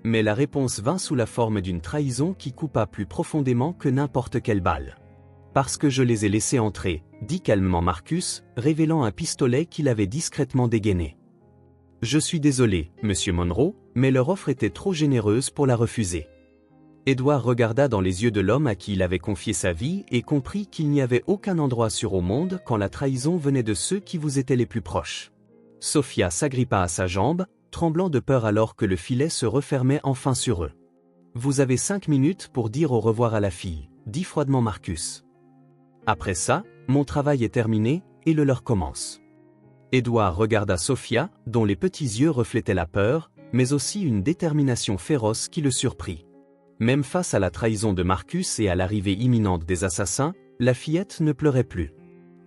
Mais la réponse vint sous la forme d'une trahison qui coupa plus profondément que n'importe quelle balle. « Parce que je les ai laissés entrer », dit calmement Marcus, révélant un pistolet qu'il avait discrètement dégainé. « Je suis désolé, Monsieur Monroe, mais leur offre était trop généreuse pour la refuser. » Edward regarda dans les yeux de l'homme à qui il avait confié sa vie et comprit qu'il n'y avait aucun endroit sûr au monde quand la trahison venait de ceux qui vous étaient les plus proches. Sophia s'agrippa à sa jambe, tremblant de peur alors que le filet se refermait enfin sur eux. « Vous avez 5 minutes pour dire au revoir à la fille, » dit froidement Marcus. « Après ça, mon travail est terminé, et le leur commence. » Edward regarda Sophia, dont les petits yeux reflétaient la peur, mais aussi une détermination féroce qui le surprit. Même face à la trahison de Marcus et à l'arrivée imminente des assassins, la fillette ne pleurait plus.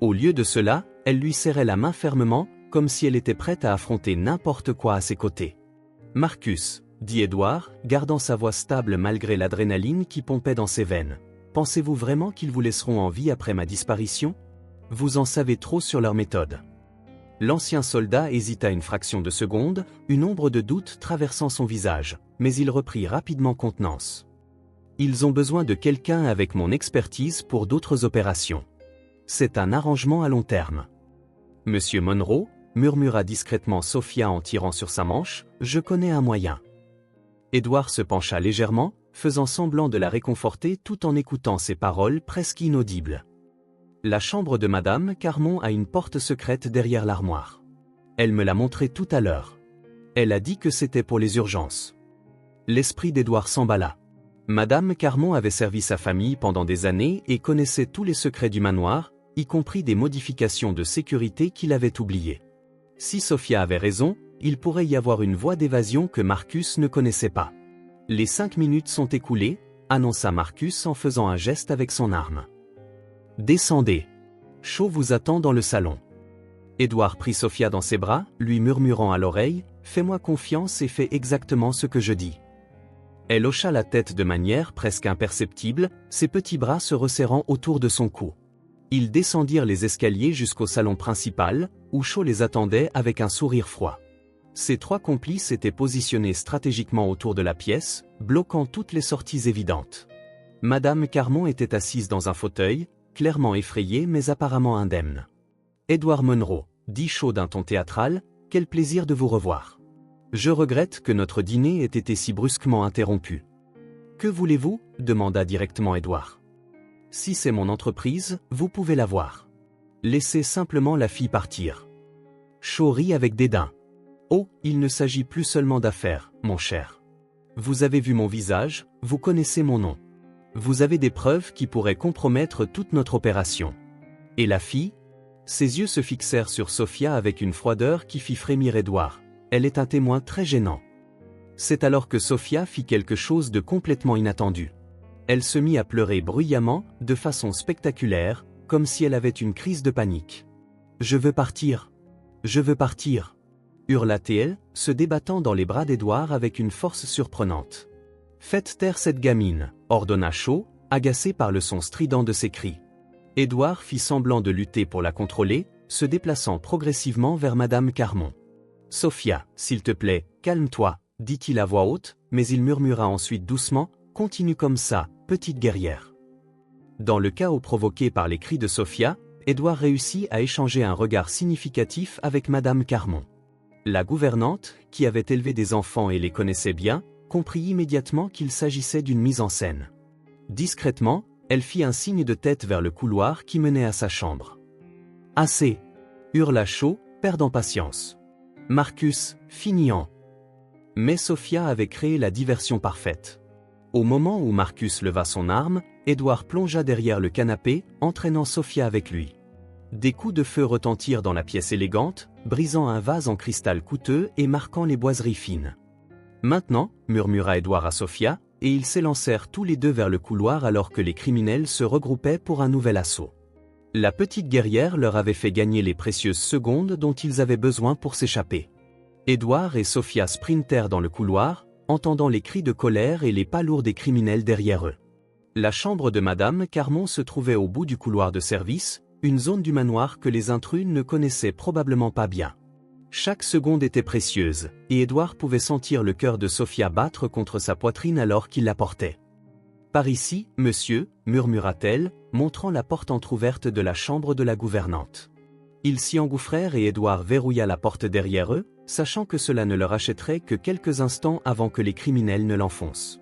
Au lieu de cela, elle lui serrait la main fermement, comme si elle était prête à affronter n'importe quoi à ses côtés. « Marcus, » dit Edward, gardant sa voix stable malgré l'adrénaline qui pompait dans ses veines. « Pensez-vous vraiment qu'ils vous laisseront en vie après ma disparition? Vous en savez trop sur leur méthode. » L'ancien soldat hésita une fraction de seconde, une ombre de doute traversant son visage, mais il reprit rapidement contenance. « Ils ont besoin de quelqu'un avec mon expertise pour d'autres opérations. C'est un arrangement à long terme. » « Monsieur Monroe, » murmura discrètement Sophia en tirant sur sa manche, « je connais un moyen. » Edward se pencha légèrement, faisant semblant de la réconforter tout en écoutant ses paroles presque inaudibles. « La chambre de Madame Carmon a une porte secrète derrière l'armoire. Elle me l'a montré tout à l'heure. Elle a dit que c'était pour les urgences. » L'esprit d'Edward s'emballa. Madame Carmon avait servi sa famille pendant des années et connaissait tous les secrets du manoir, y compris des modifications de sécurité qu'il avait oubliées. Si Sophia avait raison, il pourrait y avoir une voie d'évasion que Marcus ne connaissait pas. « Les 5 minutes sont écoulées », annonça Marcus en faisant un geste avec son arme. « Descendez. Shaw vous attend dans le salon. » Edward prit Sophia dans ses bras, lui murmurant à l'oreille, « Fais-moi confiance et fais exactement ce que je dis. » Elle hocha la tête de manière presque imperceptible, ses petits bras se resserrant autour de son cou. Ils descendirent les escaliers jusqu'au salon principal, où Shaw les attendait avec un sourire froid. Ses 3 complices étaient positionnés stratégiquement autour de la pièce, bloquant toutes les sorties évidentes. Madame Carmon était assise dans un fauteuil, clairement effrayée mais apparemment indemne. « Edward Munro, » dit Shaw d'un ton théâtral, « quel plaisir de vous revoir. Je regrette que notre dîner ait été si brusquement interrompu. »« Que voulez-vous » demanda directement Edward. « Si c'est mon entreprise, vous pouvez la voir. Laissez simplement la fille partir. » Shaw rit avec dédain. « Oh, il ne s'agit plus seulement d'affaires, mon cher. Vous avez vu mon visage, vous connaissez mon nom. Vous avez des preuves qui pourraient compromettre toute notre opération. » Et la fille ? Ses yeux se fixèrent sur Sophia avec une froideur qui fit frémir Edward. Elle est un témoin très gênant. C'est alors que Sophia fit quelque chose de complètement inattendu. Elle se mit à pleurer bruyamment, de façon spectaculaire, comme si elle avait une crise de panique. « Je veux partir. Je veux partir. » hurla-t-elle, se débattant dans les bras d'Edward avec une force surprenante. « Faites taire cette gamine, » ordonna Shaw, agacé par le son strident de ses cris. Edward fit semblant de lutter pour la contrôler, se déplaçant progressivement vers Madame Carmon. « Sophia, s'il te plaît, calme-toi, » dit-il à voix haute, mais il murmura ensuite doucement, « Continue comme ça, petite guerrière. » Dans le chaos provoqué par les cris de Sophia, Edward réussit à échanger un regard significatif avec Madame Carmon. La gouvernante, qui avait élevé des enfants et les connaissait bien, comprit immédiatement qu'il s'agissait d'une mise en scène. Discrètement, elle fit un signe de tête vers le couloir qui menait à sa chambre. « Assez !» hurla Shaw, perdant patience. « Marcus, finis-en !» Mais Sophia avait créé la diversion parfaite. Au moment où Marcus leva son arme, Edward plongea derrière le canapé, entraînant Sophia avec lui. Des coups de feu retentirent dans la pièce élégante, brisant un vase en cristal coûteux et marquant les boiseries fines. « Maintenant » murmura Edward à Sophia, et ils s'élancèrent tous les deux vers le couloir alors que les criminels se regroupaient pour un nouvel assaut. La petite guerrière leur avait fait gagner les précieuses secondes dont ils avaient besoin pour s'échapper. Edward et Sophia sprintèrent dans le couloir, entendant les cris de colère et les pas lourds des criminels derrière eux. La chambre de Madame Carmon se trouvait au bout du couloir de service, une zone du manoir que les intrus ne connaissaient probablement pas bien. Chaque seconde était précieuse, et Edward pouvait sentir le cœur de Sophia battre contre sa poitrine alors qu'il la portait. « Par ici, monsieur » murmura-t-elle, montrant la porte entr'ouverte de la chambre de la gouvernante. Ils s'y engouffrèrent et Edward verrouilla la porte derrière eux, sachant que cela ne leur achèterait que quelques instants avant que les criminels ne l'enfoncent.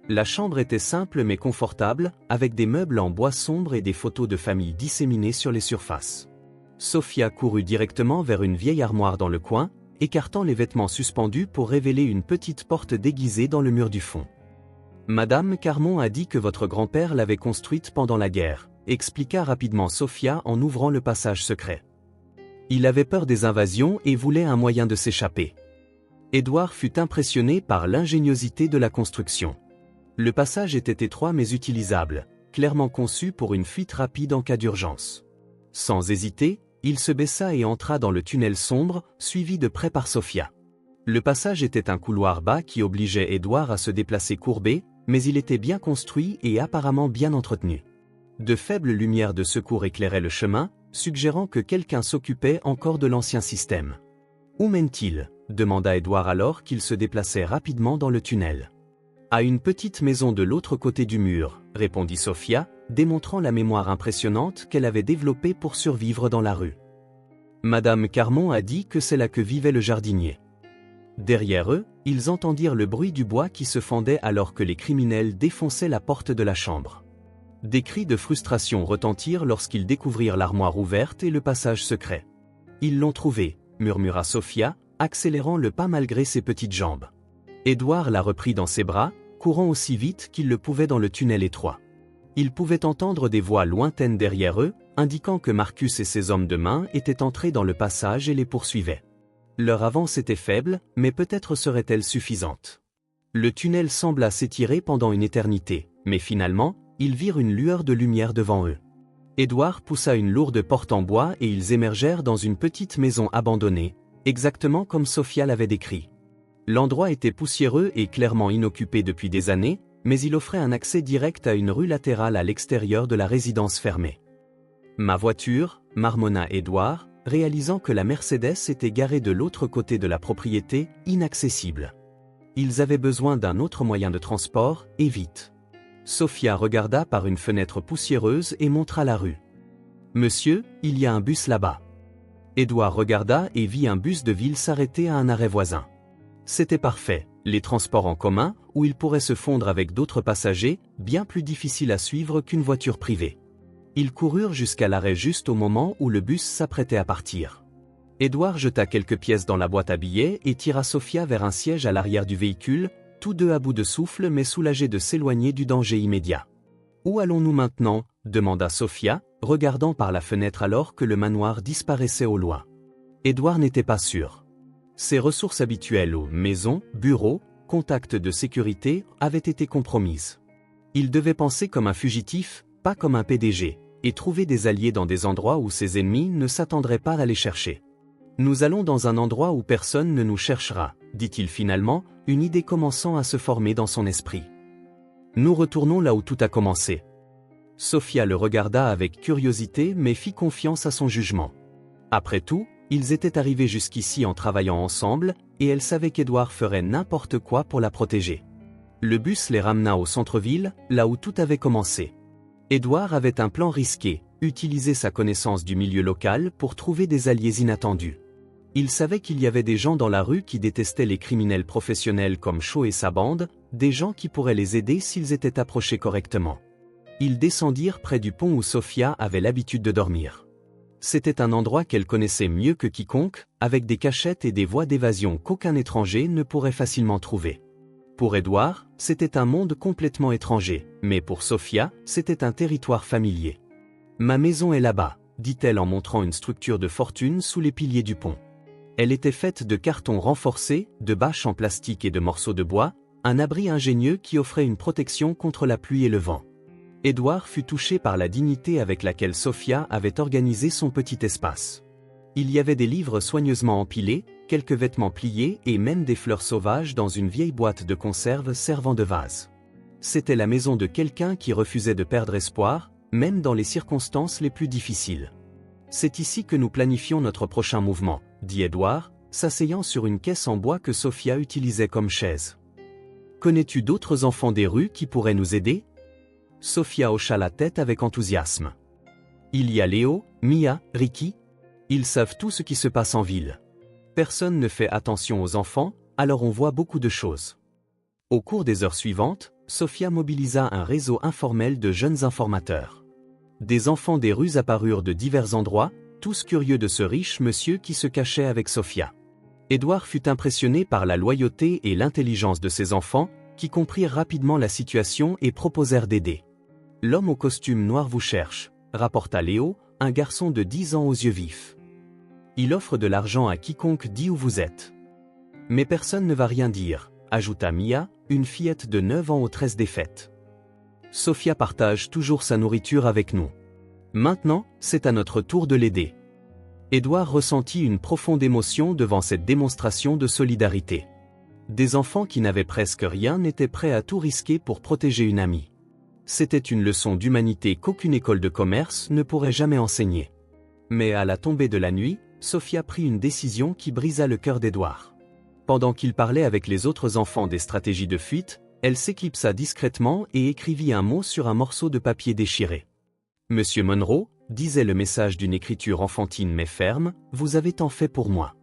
La chambre était simple mais confortable, avec des meubles en bois sombre et des photos de famille disséminées sur les surfaces. Sophia courut directement vers une vieille armoire dans le coin, écartant les vêtements suspendus pour révéler une petite porte déguisée dans le mur du fond. « Madame Carmon a dit que votre grand-père l'avait construite pendant la guerre », expliqua rapidement Sophia en ouvrant le passage secret. Il avait peur des invasions et voulait un moyen de s'échapper. Edward fut impressionné par l'ingéniosité de la construction. Le passage était étroit mais utilisable, clairement conçu pour une fuite rapide en cas d'urgence. Sans hésiter, il se baissa et entra dans le tunnel sombre, suivi de près par Sophia. Le passage était un couloir bas qui obligeait Edward à se déplacer courbé, mais il était bien construit et apparemment bien entretenu. De faibles lumières de secours éclairaient le chemin, suggérant que quelqu'un s'occupait encore de l'ancien système. « Où mène-t-il » demanda Edward alors qu'il se déplaçait rapidement dans le tunnel. « À une petite maison de l'autre côté du mur » répondit Sophia, démontrant la mémoire impressionnante qu'elle avait développée pour survivre dans la rue. Madame Carmon a dit que c'est là que vivait le jardinier. Derrière eux, ils entendirent le bruit du bois qui se fendait alors que les criminels défonçaient la porte de la chambre. Des cris de frustration retentirent lorsqu'ils découvrirent l'armoire ouverte et le passage secret. « Ils l'ont trouvé » murmura Sophia, accélérant le pas malgré ses petites jambes. Edward la reprit dans ses bras, courant aussi vite qu'il le pouvait dans le tunnel étroit. Ils pouvaient entendre des voix lointaines derrière eux, indiquant que Marcus et ses hommes de main étaient entrés dans le passage et les poursuivaient. Leur avance était faible, mais peut-être serait-elle suffisante. Le tunnel sembla s'étirer pendant une éternité, mais finalement, ils virent une lueur de lumière devant eux. Edward poussa une lourde porte en bois et ils émergèrent dans une petite maison abandonnée, exactement comme Sophia l'avait décrit. L'endroit était poussiéreux et clairement inoccupé depuis des années, mais il offrait un accès direct à une rue latérale à l'extérieur de la résidence fermée. Ma voiture, marmonna Édouard, réalisant que la Mercedes était garée de l'autre côté de la propriété, inaccessible. Ils avaient besoin d'un autre moyen de transport, et vite. Sophia regarda par une fenêtre poussiéreuse et montra la rue. « Monsieur, il y a un bus là-bas. » Édouard regarda et vit un bus de ville s'arrêter à un arrêt voisin. C'était parfait, les transports en commun, où il pourrait se fondre avec d'autres passagers, bien plus difficile à suivre qu'une voiture privée. Ils coururent jusqu'à l'arrêt juste au moment où le bus s'apprêtait à partir. Édouard jeta quelques pièces dans la boîte à billets et tira Sophia vers un siège à l'arrière du véhicule, tous deux à bout de souffle mais soulagés de s'éloigner du danger immédiat. « Où allons-nous maintenant » demanda Sophia, regardant par la fenêtre alors que le manoir disparaissait au loin. Édouard n'était pas sûr. Ses ressources habituelles aux maisons, bureaux, contacts de sécurité avaient été compromises. Il devait penser comme un fugitif, pas comme un PDG, et trouver des alliés dans des endroits où ses ennemis ne s'attendraient pas à les chercher. « Nous allons dans un endroit où personne ne nous cherchera, dit-il finalement, une idée commençant à se former dans son esprit. Nous retournons là où tout a commencé. Sophia le regarda avec curiosité mais fit confiance à son jugement. Après tout, ils étaient arrivés jusqu'ici en travaillant ensemble, et elle savait qu'Édouard ferait n'importe quoi pour la protéger. Le bus les ramena au centre-ville, là où tout avait commencé. Édouard avait un plan risqué, utiliser sa connaissance du milieu local pour trouver des alliés inattendus. Il savait qu'il y avait des gens dans la rue qui détestaient les criminels professionnels comme Shaw et sa bande, des gens qui pourraient les aider s'ils étaient approchés correctement. Ils descendirent près du pont où Sophia avait l'habitude de dormir. C'était un endroit qu'elle connaissait mieux que quiconque, avec des cachettes et des voies d'évasion qu'aucun étranger ne pourrait facilement trouver. Pour Édouard, c'était un monde complètement étranger, mais pour Sophia, c'était un territoire familier. « Ma maison est là-bas », dit-elle en montrant une structure de fortune sous les piliers du pont. Elle était faite de cartons renforcés, de bâches en plastique et de morceaux de bois, un abri ingénieux qui offrait une protection contre la pluie et le vent. Édouard fut touché par la dignité avec laquelle Sophia avait organisé son petit espace. Il y avait des livres soigneusement empilés, quelques vêtements pliés et même des fleurs sauvages dans une vieille boîte de conserve servant de vase. C'était la maison de quelqu'un qui refusait de perdre espoir, même dans les circonstances les plus difficiles. « C'est ici que nous planifions notre prochain mouvement », dit Édouard, s'asseyant sur une caisse en bois que Sophia utilisait comme chaise. « Connais-tu d'autres enfants des rues qui pourraient nous aider ?» Sophia hocha la tête avec enthousiasme. « Il y a Léo, Mia, Ricky. Ils savent tout ce qui se passe en ville. Personne ne fait attention aux enfants, alors on voit beaucoup de choses. » Au cours des heures suivantes, Sophia mobilisa un réseau informel de jeunes informateurs. Des enfants des rues apparurent de divers endroits, tous curieux de ce riche monsieur qui se cachait avec Sophia. Édouard fut impressionné par la loyauté et l'intelligence de ces enfants, qui comprirent rapidement la situation et proposèrent d'aider. « L'homme au costume noir vous cherche », rapporta Léo, un garçon de 10 ans aux yeux vifs. « Il offre de l'argent à quiconque dit où vous êtes. » « Mais personne ne va rien dire », ajouta Mia, une fillette de 9 ans aux tresses défaites. Sophia partage toujours sa nourriture avec nous. Maintenant, c'est à notre tour de l'aider. Édouard ressentit une profonde émotion devant cette démonstration de solidarité. Des enfants qui n'avaient presque rien n'étaient prêts à tout risquer pour protéger une amie. C'était une leçon d'humanité qu'aucune école de commerce ne pourrait jamais enseigner. Mais à la tombée de la nuit, Sophia prit une décision qui brisa le cœur d'Édouard. Pendant qu'il parlait avec les autres enfants des stratégies de fuite, elle s'éclipsa discrètement et écrivit un mot sur un morceau de papier déchiré. « Monsieur Monroe, disait le message d'une écriture enfantine mais ferme, vous avez tant fait pour moi.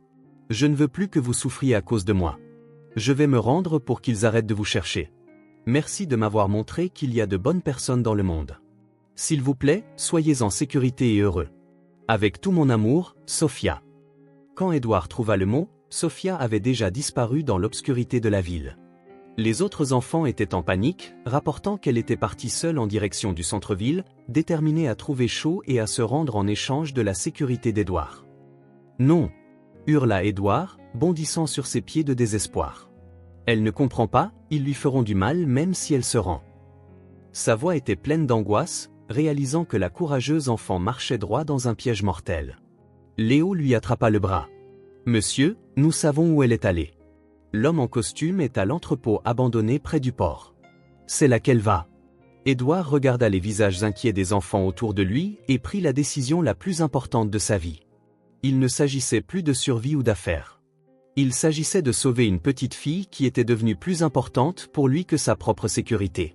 Je ne veux plus que vous souffriez à cause de moi. Je vais me rendre pour qu'ils arrêtent de vous chercher. Merci de m'avoir montré qu'il y a de bonnes personnes dans le monde. S'il vous plaît, soyez en sécurité et heureux. Avec tout mon amour, Sophia. » Quand Édouard trouva le mot, Sophia avait déjà disparu dans l'obscurité de la ville. Les autres enfants étaient en panique, rapportant qu'elle était partie seule en direction du centre-ville, déterminée à trouver Shaw et à se rendre en échange de la sécurité d'Édouard. « Non !» hurla Édouard, bondissant sur ses pieds de désespoir. « Elle ne comprend pas, ils lui feront du mal même si elle se rend. » Sa voix était pleine d'angoisse, réalisant que la courageuse enfant marchait droit dans un piège mortel. Léo lui attrapa le bras. « Monsieur, nous savons où elle est allée. L'homme en costume est à l'entrepôt abandonné près du port. C'est là qu'elle va. » Édouard regarda les visages inquiets des enfants autour de lui et prit la décision la plus importante de sa vie. Il ne s'agissait plus de survie ou d'affaires. Il s'agissait de sauver une petite fille qui était devenue plus importante pour lui que sa propre sécurité.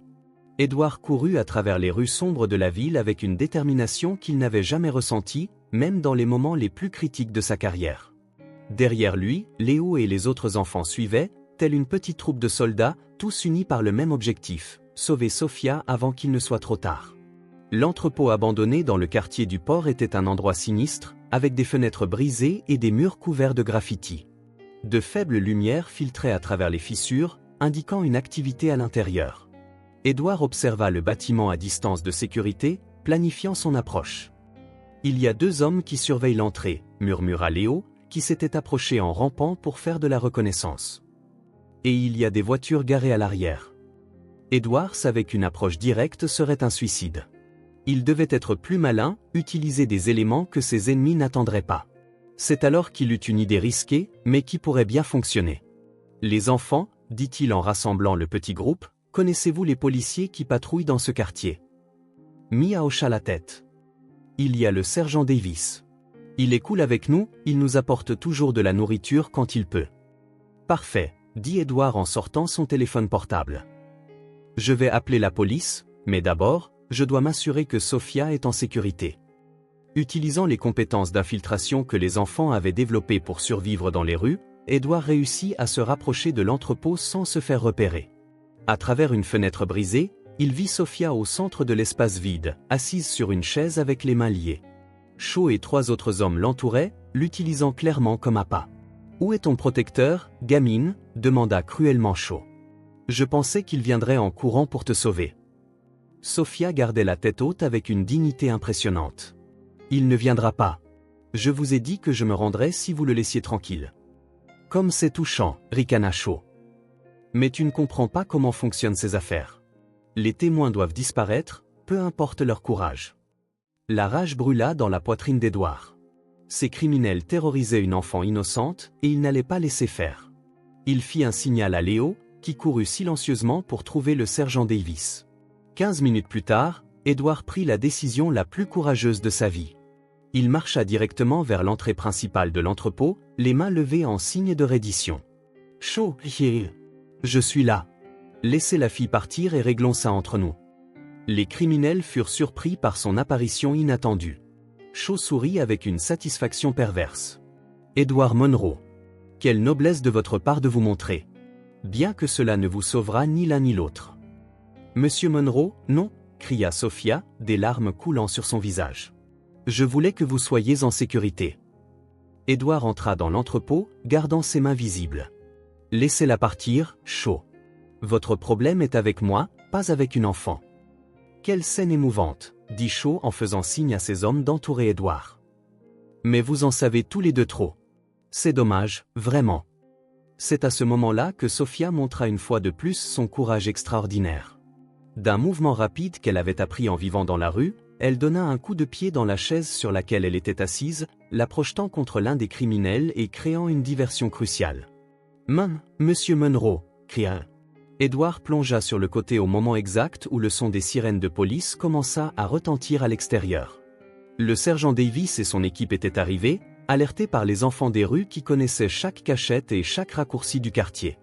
Édouard courut à travers les rues sombres de la ville avec une détermination qu'il n'avait jamais ressentie, même dans les moments les plus critiques de sa carrière. Derrière lui, Léo et les autres enfants suivaient, telle une petite troupe de soldats, tous unis par le même objectif, sauver Sofia avant qu'il ne soit trop tard. L'entrepôt abandonné dans le quartier du port était un endroit sinistre, avec des fenêtres brisées et des murs couverts de graffitis. De faibles lumières filtraient à travers les fissures, indiquant une activité à l'intérieur. Édouard observa le bâtiment à distance de sécurité, planifiant son approche. « Il y a 2 hommes qui surveillent l'entrée », murmura Léo, qui s'était approché en rampant pour faire de la reconnaissance. « Et il y a des voitures garées à l'arrière. » Édouard savait qu'une approche directe serait un suicide. Il devait être plus malin, utiliser des éléments que ses ennemis n'attendraient pas. C'est alors qu'il eut une idée risquée, mais qui pourrait bien fonctionner. « Les enfants, dit-il en rassemblant le petit groupe, connaissez-vous les policiers qui patrouillent dans ce quartier ?» Mia hocha la tête. « Il y a le sergent Davis. Il est cool avec nous, il nous apporte toujours de la nourriture quand il peut. »« Parfait, » dit Édouard en sortant son téléphone portable. « Je vais appeler la police, mais d'abord, je dois m'assurer que Sofia est en sécurité. » Utilisant les compétences d'infiltration que les enfants avaient développées pour survivre dans les rues, Édouard réussit à se rapprocher de l'entrepôt sans se faire repérer. À travers une fenêtre brisée, il vit Sofia au centre de l'espace vide, assise sur une chaise avec les mains liées. Shaw et 3 autres hommes l'entouraient, l'utilisant clairement comme appât. « Où est ton protecteur, gamine ?» demanda cruellement Shaw. « Je pensais qu'il viendrait en courant pour te sauver. » Sofia gardait la tête haute avec une dignité impressionnante. « Il ne viendra pas. Je vous ai dit que je me rendrais si vous le laissiez tranquille. »« Comme c'est touchant, » ricana Shaw. « Mais tu ne comprends pas comment fonctionnent ces affaires. Les témoins doivent disparaître, peu importe leur courage. » La rage brûla dans la poitrine d'Édouard. Ces criminels terrorisaient une enfant innocente et il n'allait pas laisser faire. Il fit un signal à Léo, qui courut silencieusement pour trouver le sergent Davis. 15 minutes plus tard, Édouard prit la décision la plus courageuse de sa vie. Il marcha directement vers l'entrée principale de l'entrepôt, les mains levées en signe de reddition. « Shaw, je suis là. Laissez la fille partir et réglons ça entre nous. » Les criminels furent surpris par son apparition inattendue. Shaw sourit avec une satisfaction perverse. « Édouard Monroe. Quelle noblesse de votre part de vous montrer. Bien que cela ne vous sauvera ni l'un ni l'autre. »« Monsieur Monroe, non » cria Sofia, des larmes coulant sur son visage. « Je voulais que vous soyez en sécurité. » Édouard entra dans l'entrepôt, gardant ses mains visibles. « Laissez-la partir, Shaw. Votre problème est avec moi, pas avec une enfant. » « Quelle scène émouvante, » dit Shaw en faisant signe à ses hommes d'entourer Édouard. « Mais vous en savez tous les 2 trop. C'est dommage, vraiment. » C'est à ce moment-là que Sofia montra une fois de plus son courage extraordinaire. D'un mouvement rapide qu'elle avait appris en vivant dans la rue, elle donna un coup de pied dans la chaise sur laquelle elle était assise, la projetant contre l'un des criminels et créant une diversion cruciale. « Monsieur Monroe » cria Édouard plongea sur le côté au moment exact où le son des sirènes de police commença à retentir à l'extérieur. Le sergent Davis et son équipe étaient arrivés, alertés par les enfants des rues qui connaissaient chaque cachette et chaque raccourci du quartier.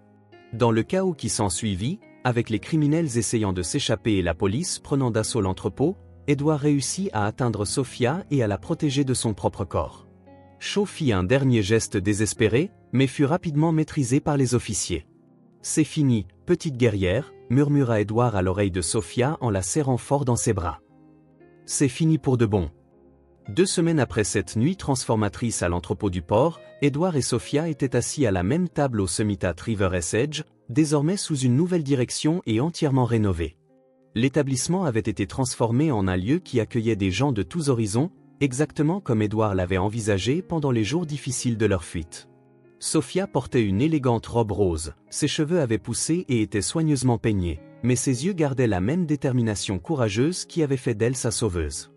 Dans le chaos qui s'ensuivit, avec les criminels essayant de s'échapper et la police prenant d'assaut l'entrepôt, Édouard réussit à atteindre Sofia et à la protéger de son propre corps. Shaw fit un dernier geste désespéré, mais fut rapidement maîtrisé par les officiers. « C'est fini, petite guerrière », murmura Édouard à l'oreille de Sofia en la serrant fort dans ses bras. « C'est fini pour de bon. » 2 semaines après cette nuit transformatrice à l'entrepôt du port, Édouard et Sofia étaient assis à la même table au Semitat River's Edge, désormais sous une nouvelle direction et entièrement rénové. L'établissement avait été transformé en un lieu qui accueillait des gens de tous horizons, exactement comme Édouard l'avait envisagé pendant les jours difficiles de leur fuite. Sofia portait une élégante robe rose, ses cheveux avaient poussé et étaient soigneusement peignés, mais ses yeux gardaient la même détermination courageuse qui avait fait d'elle sa sauveuse.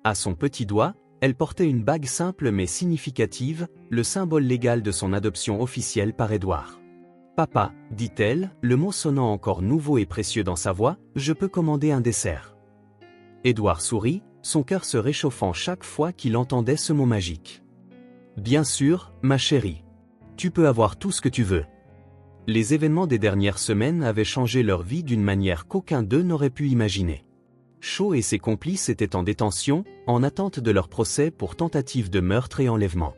À son petit doigt, elle portait une bague simple mais significative, le symbole légal de son adoption officielle par Édouard. Papa, dit-elle, le mot sonnant encore nouveau et précieux dans sa voix, je peux commander un dessert. Édouard sourit, son cœur se réchauffant chaque fois qu'il entendait ce mot magique. Bien sûr, ma chérie. Tu peux avoir tout ce que tu veux. Les événements des dernières semaines avaient changé leur vie d'une manière qu'aucun d'eux n'aurait pu imaginer. Shaw et ses complices étaient en détention, en attente de leur procès pour tentative de meurtre et enlèvement.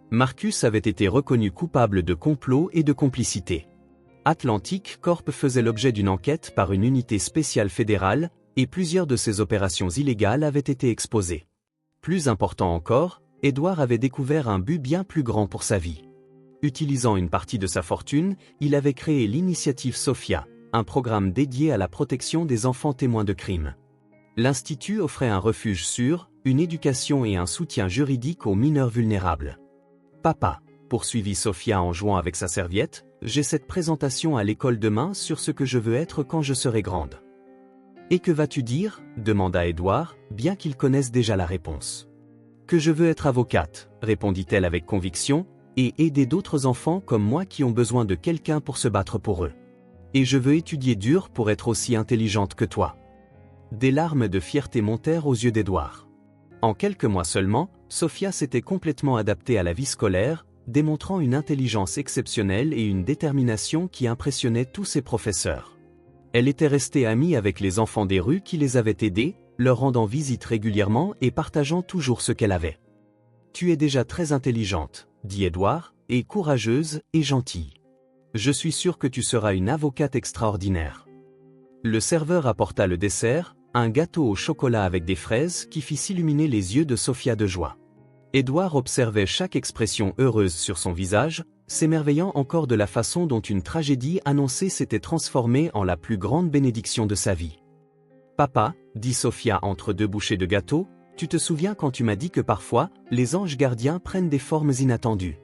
Marcus avait été reconnu coupable de complot et de complicité. Atlantic Corp faisait l'objet d'une enquête par une unité spéciale fédérale, et plusieurs de ses opérations illégales avaient été exposées. Plus important encore, Édouard avait découvert un but bien plus grand pour sa vie. Utilisant une partie de sa fortune, il avait créé l'initiative Sophia, un programme dédié à la protection des enfants témoins de crimes. L'institut offrait un refuge sûr, une éducation et un soutien juridique aux mineurs vulnérables. Papa, poursuivit Sophia en jouant avec sa serviette, j'ai cette présentation à l'école demain sur ce que je veux être quand je serai grande. Et que vas-tu dire ? Demanda Édouard, bien qu'il connaisse déjà la réponse. Que je veux être avocate, répondit-elle avec conviction, et aider d'autres enfants comme moi qui ont besoin de quelqu'un pour se battre pour eux. Et je veux étudier dur pour être aussi intelligente que toi. Des larmes de fierté montèrent aux yeux d'Édouard. En quelques mois seulement, Sophia s'était complètement adaptée à la vie scolaire, démontrant une intelligence exceptionnelle et une détermination qui impressionnaient tous ses professeurs. Elle était restée amie avec les enfants des rues qui les avaient aidés, leur rendant visite régulièrement et partageant toujours ce qu'elle avait. « Tu es déjà très intelligente, » dit Édouard, « et courageuse et gentille. Je suis sûr que tu seras une avocate extraordinaire. » Le serveur apporta le dessert, un gâteau au chocolat avec des fraises qui fit s'illuminer les yeux de Sophia de joie. Édouard observait chaque expression heureuse sur son visage, s'émerveillant encore de la façon dont une tragédie annoncée s'était transformée en la plus grande bénédiction de sa vie. « Papa, » dit Sophia entre deux bouchées de gâteau, « tu te souviens quand tu m'as dit que parfois, les anges gardiens prennent des formes inattendues ?»«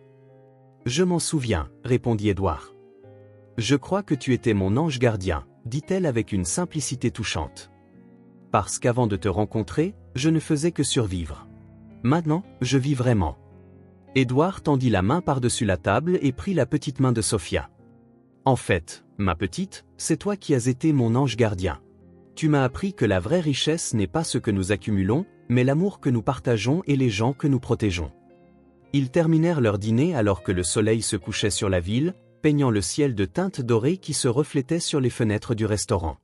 Je m'en souviens, » répondit Édouard. « Je crois que tu étais mon ange gardien, » dit-elle avec une simplicité touchante. « Parce qu'avant de te rencontrer, je ne faisais que survivre. Maintenant, je vis vraiment. » Édouard tendit la main par-dessus la table et prit la petite main de Sophia. « En fait, ma petite, c'est toi qui as été mon ange gardien. Tu m'as appris que la vraie richesse n'est pas ce que nous accumulons, mais l'amour que nous partageons et les gens que nous protégeons. » Ils terminèrent leur dîner alors que le soleil se couchait sur la ville, peignant le ciel de teintes dorées qui se reflétaient sur les fenêtres du restaurant.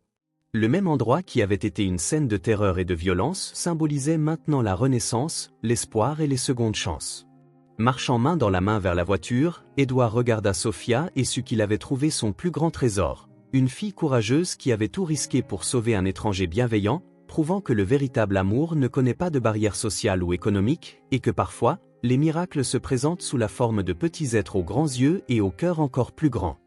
Le même endroit qui avait été une scène de terreur et de violence symbolisait maintenant la renaissance, l'espoir et les secondes chances. Marchant main dans la main vers la voiture, Édouard regarda Sophia et sut qu'il avait trouvé son plus grand trésor, une fille courageuse qui avait tout risqué pour sauver un étranger bienveillant, prouvant que le véritable amour ne connaît pas de barrières sociales ou économiques, et que parfois, les miracles se présentent sous la forme de petits êtres aux grands yeux et au cœur encore plus grands.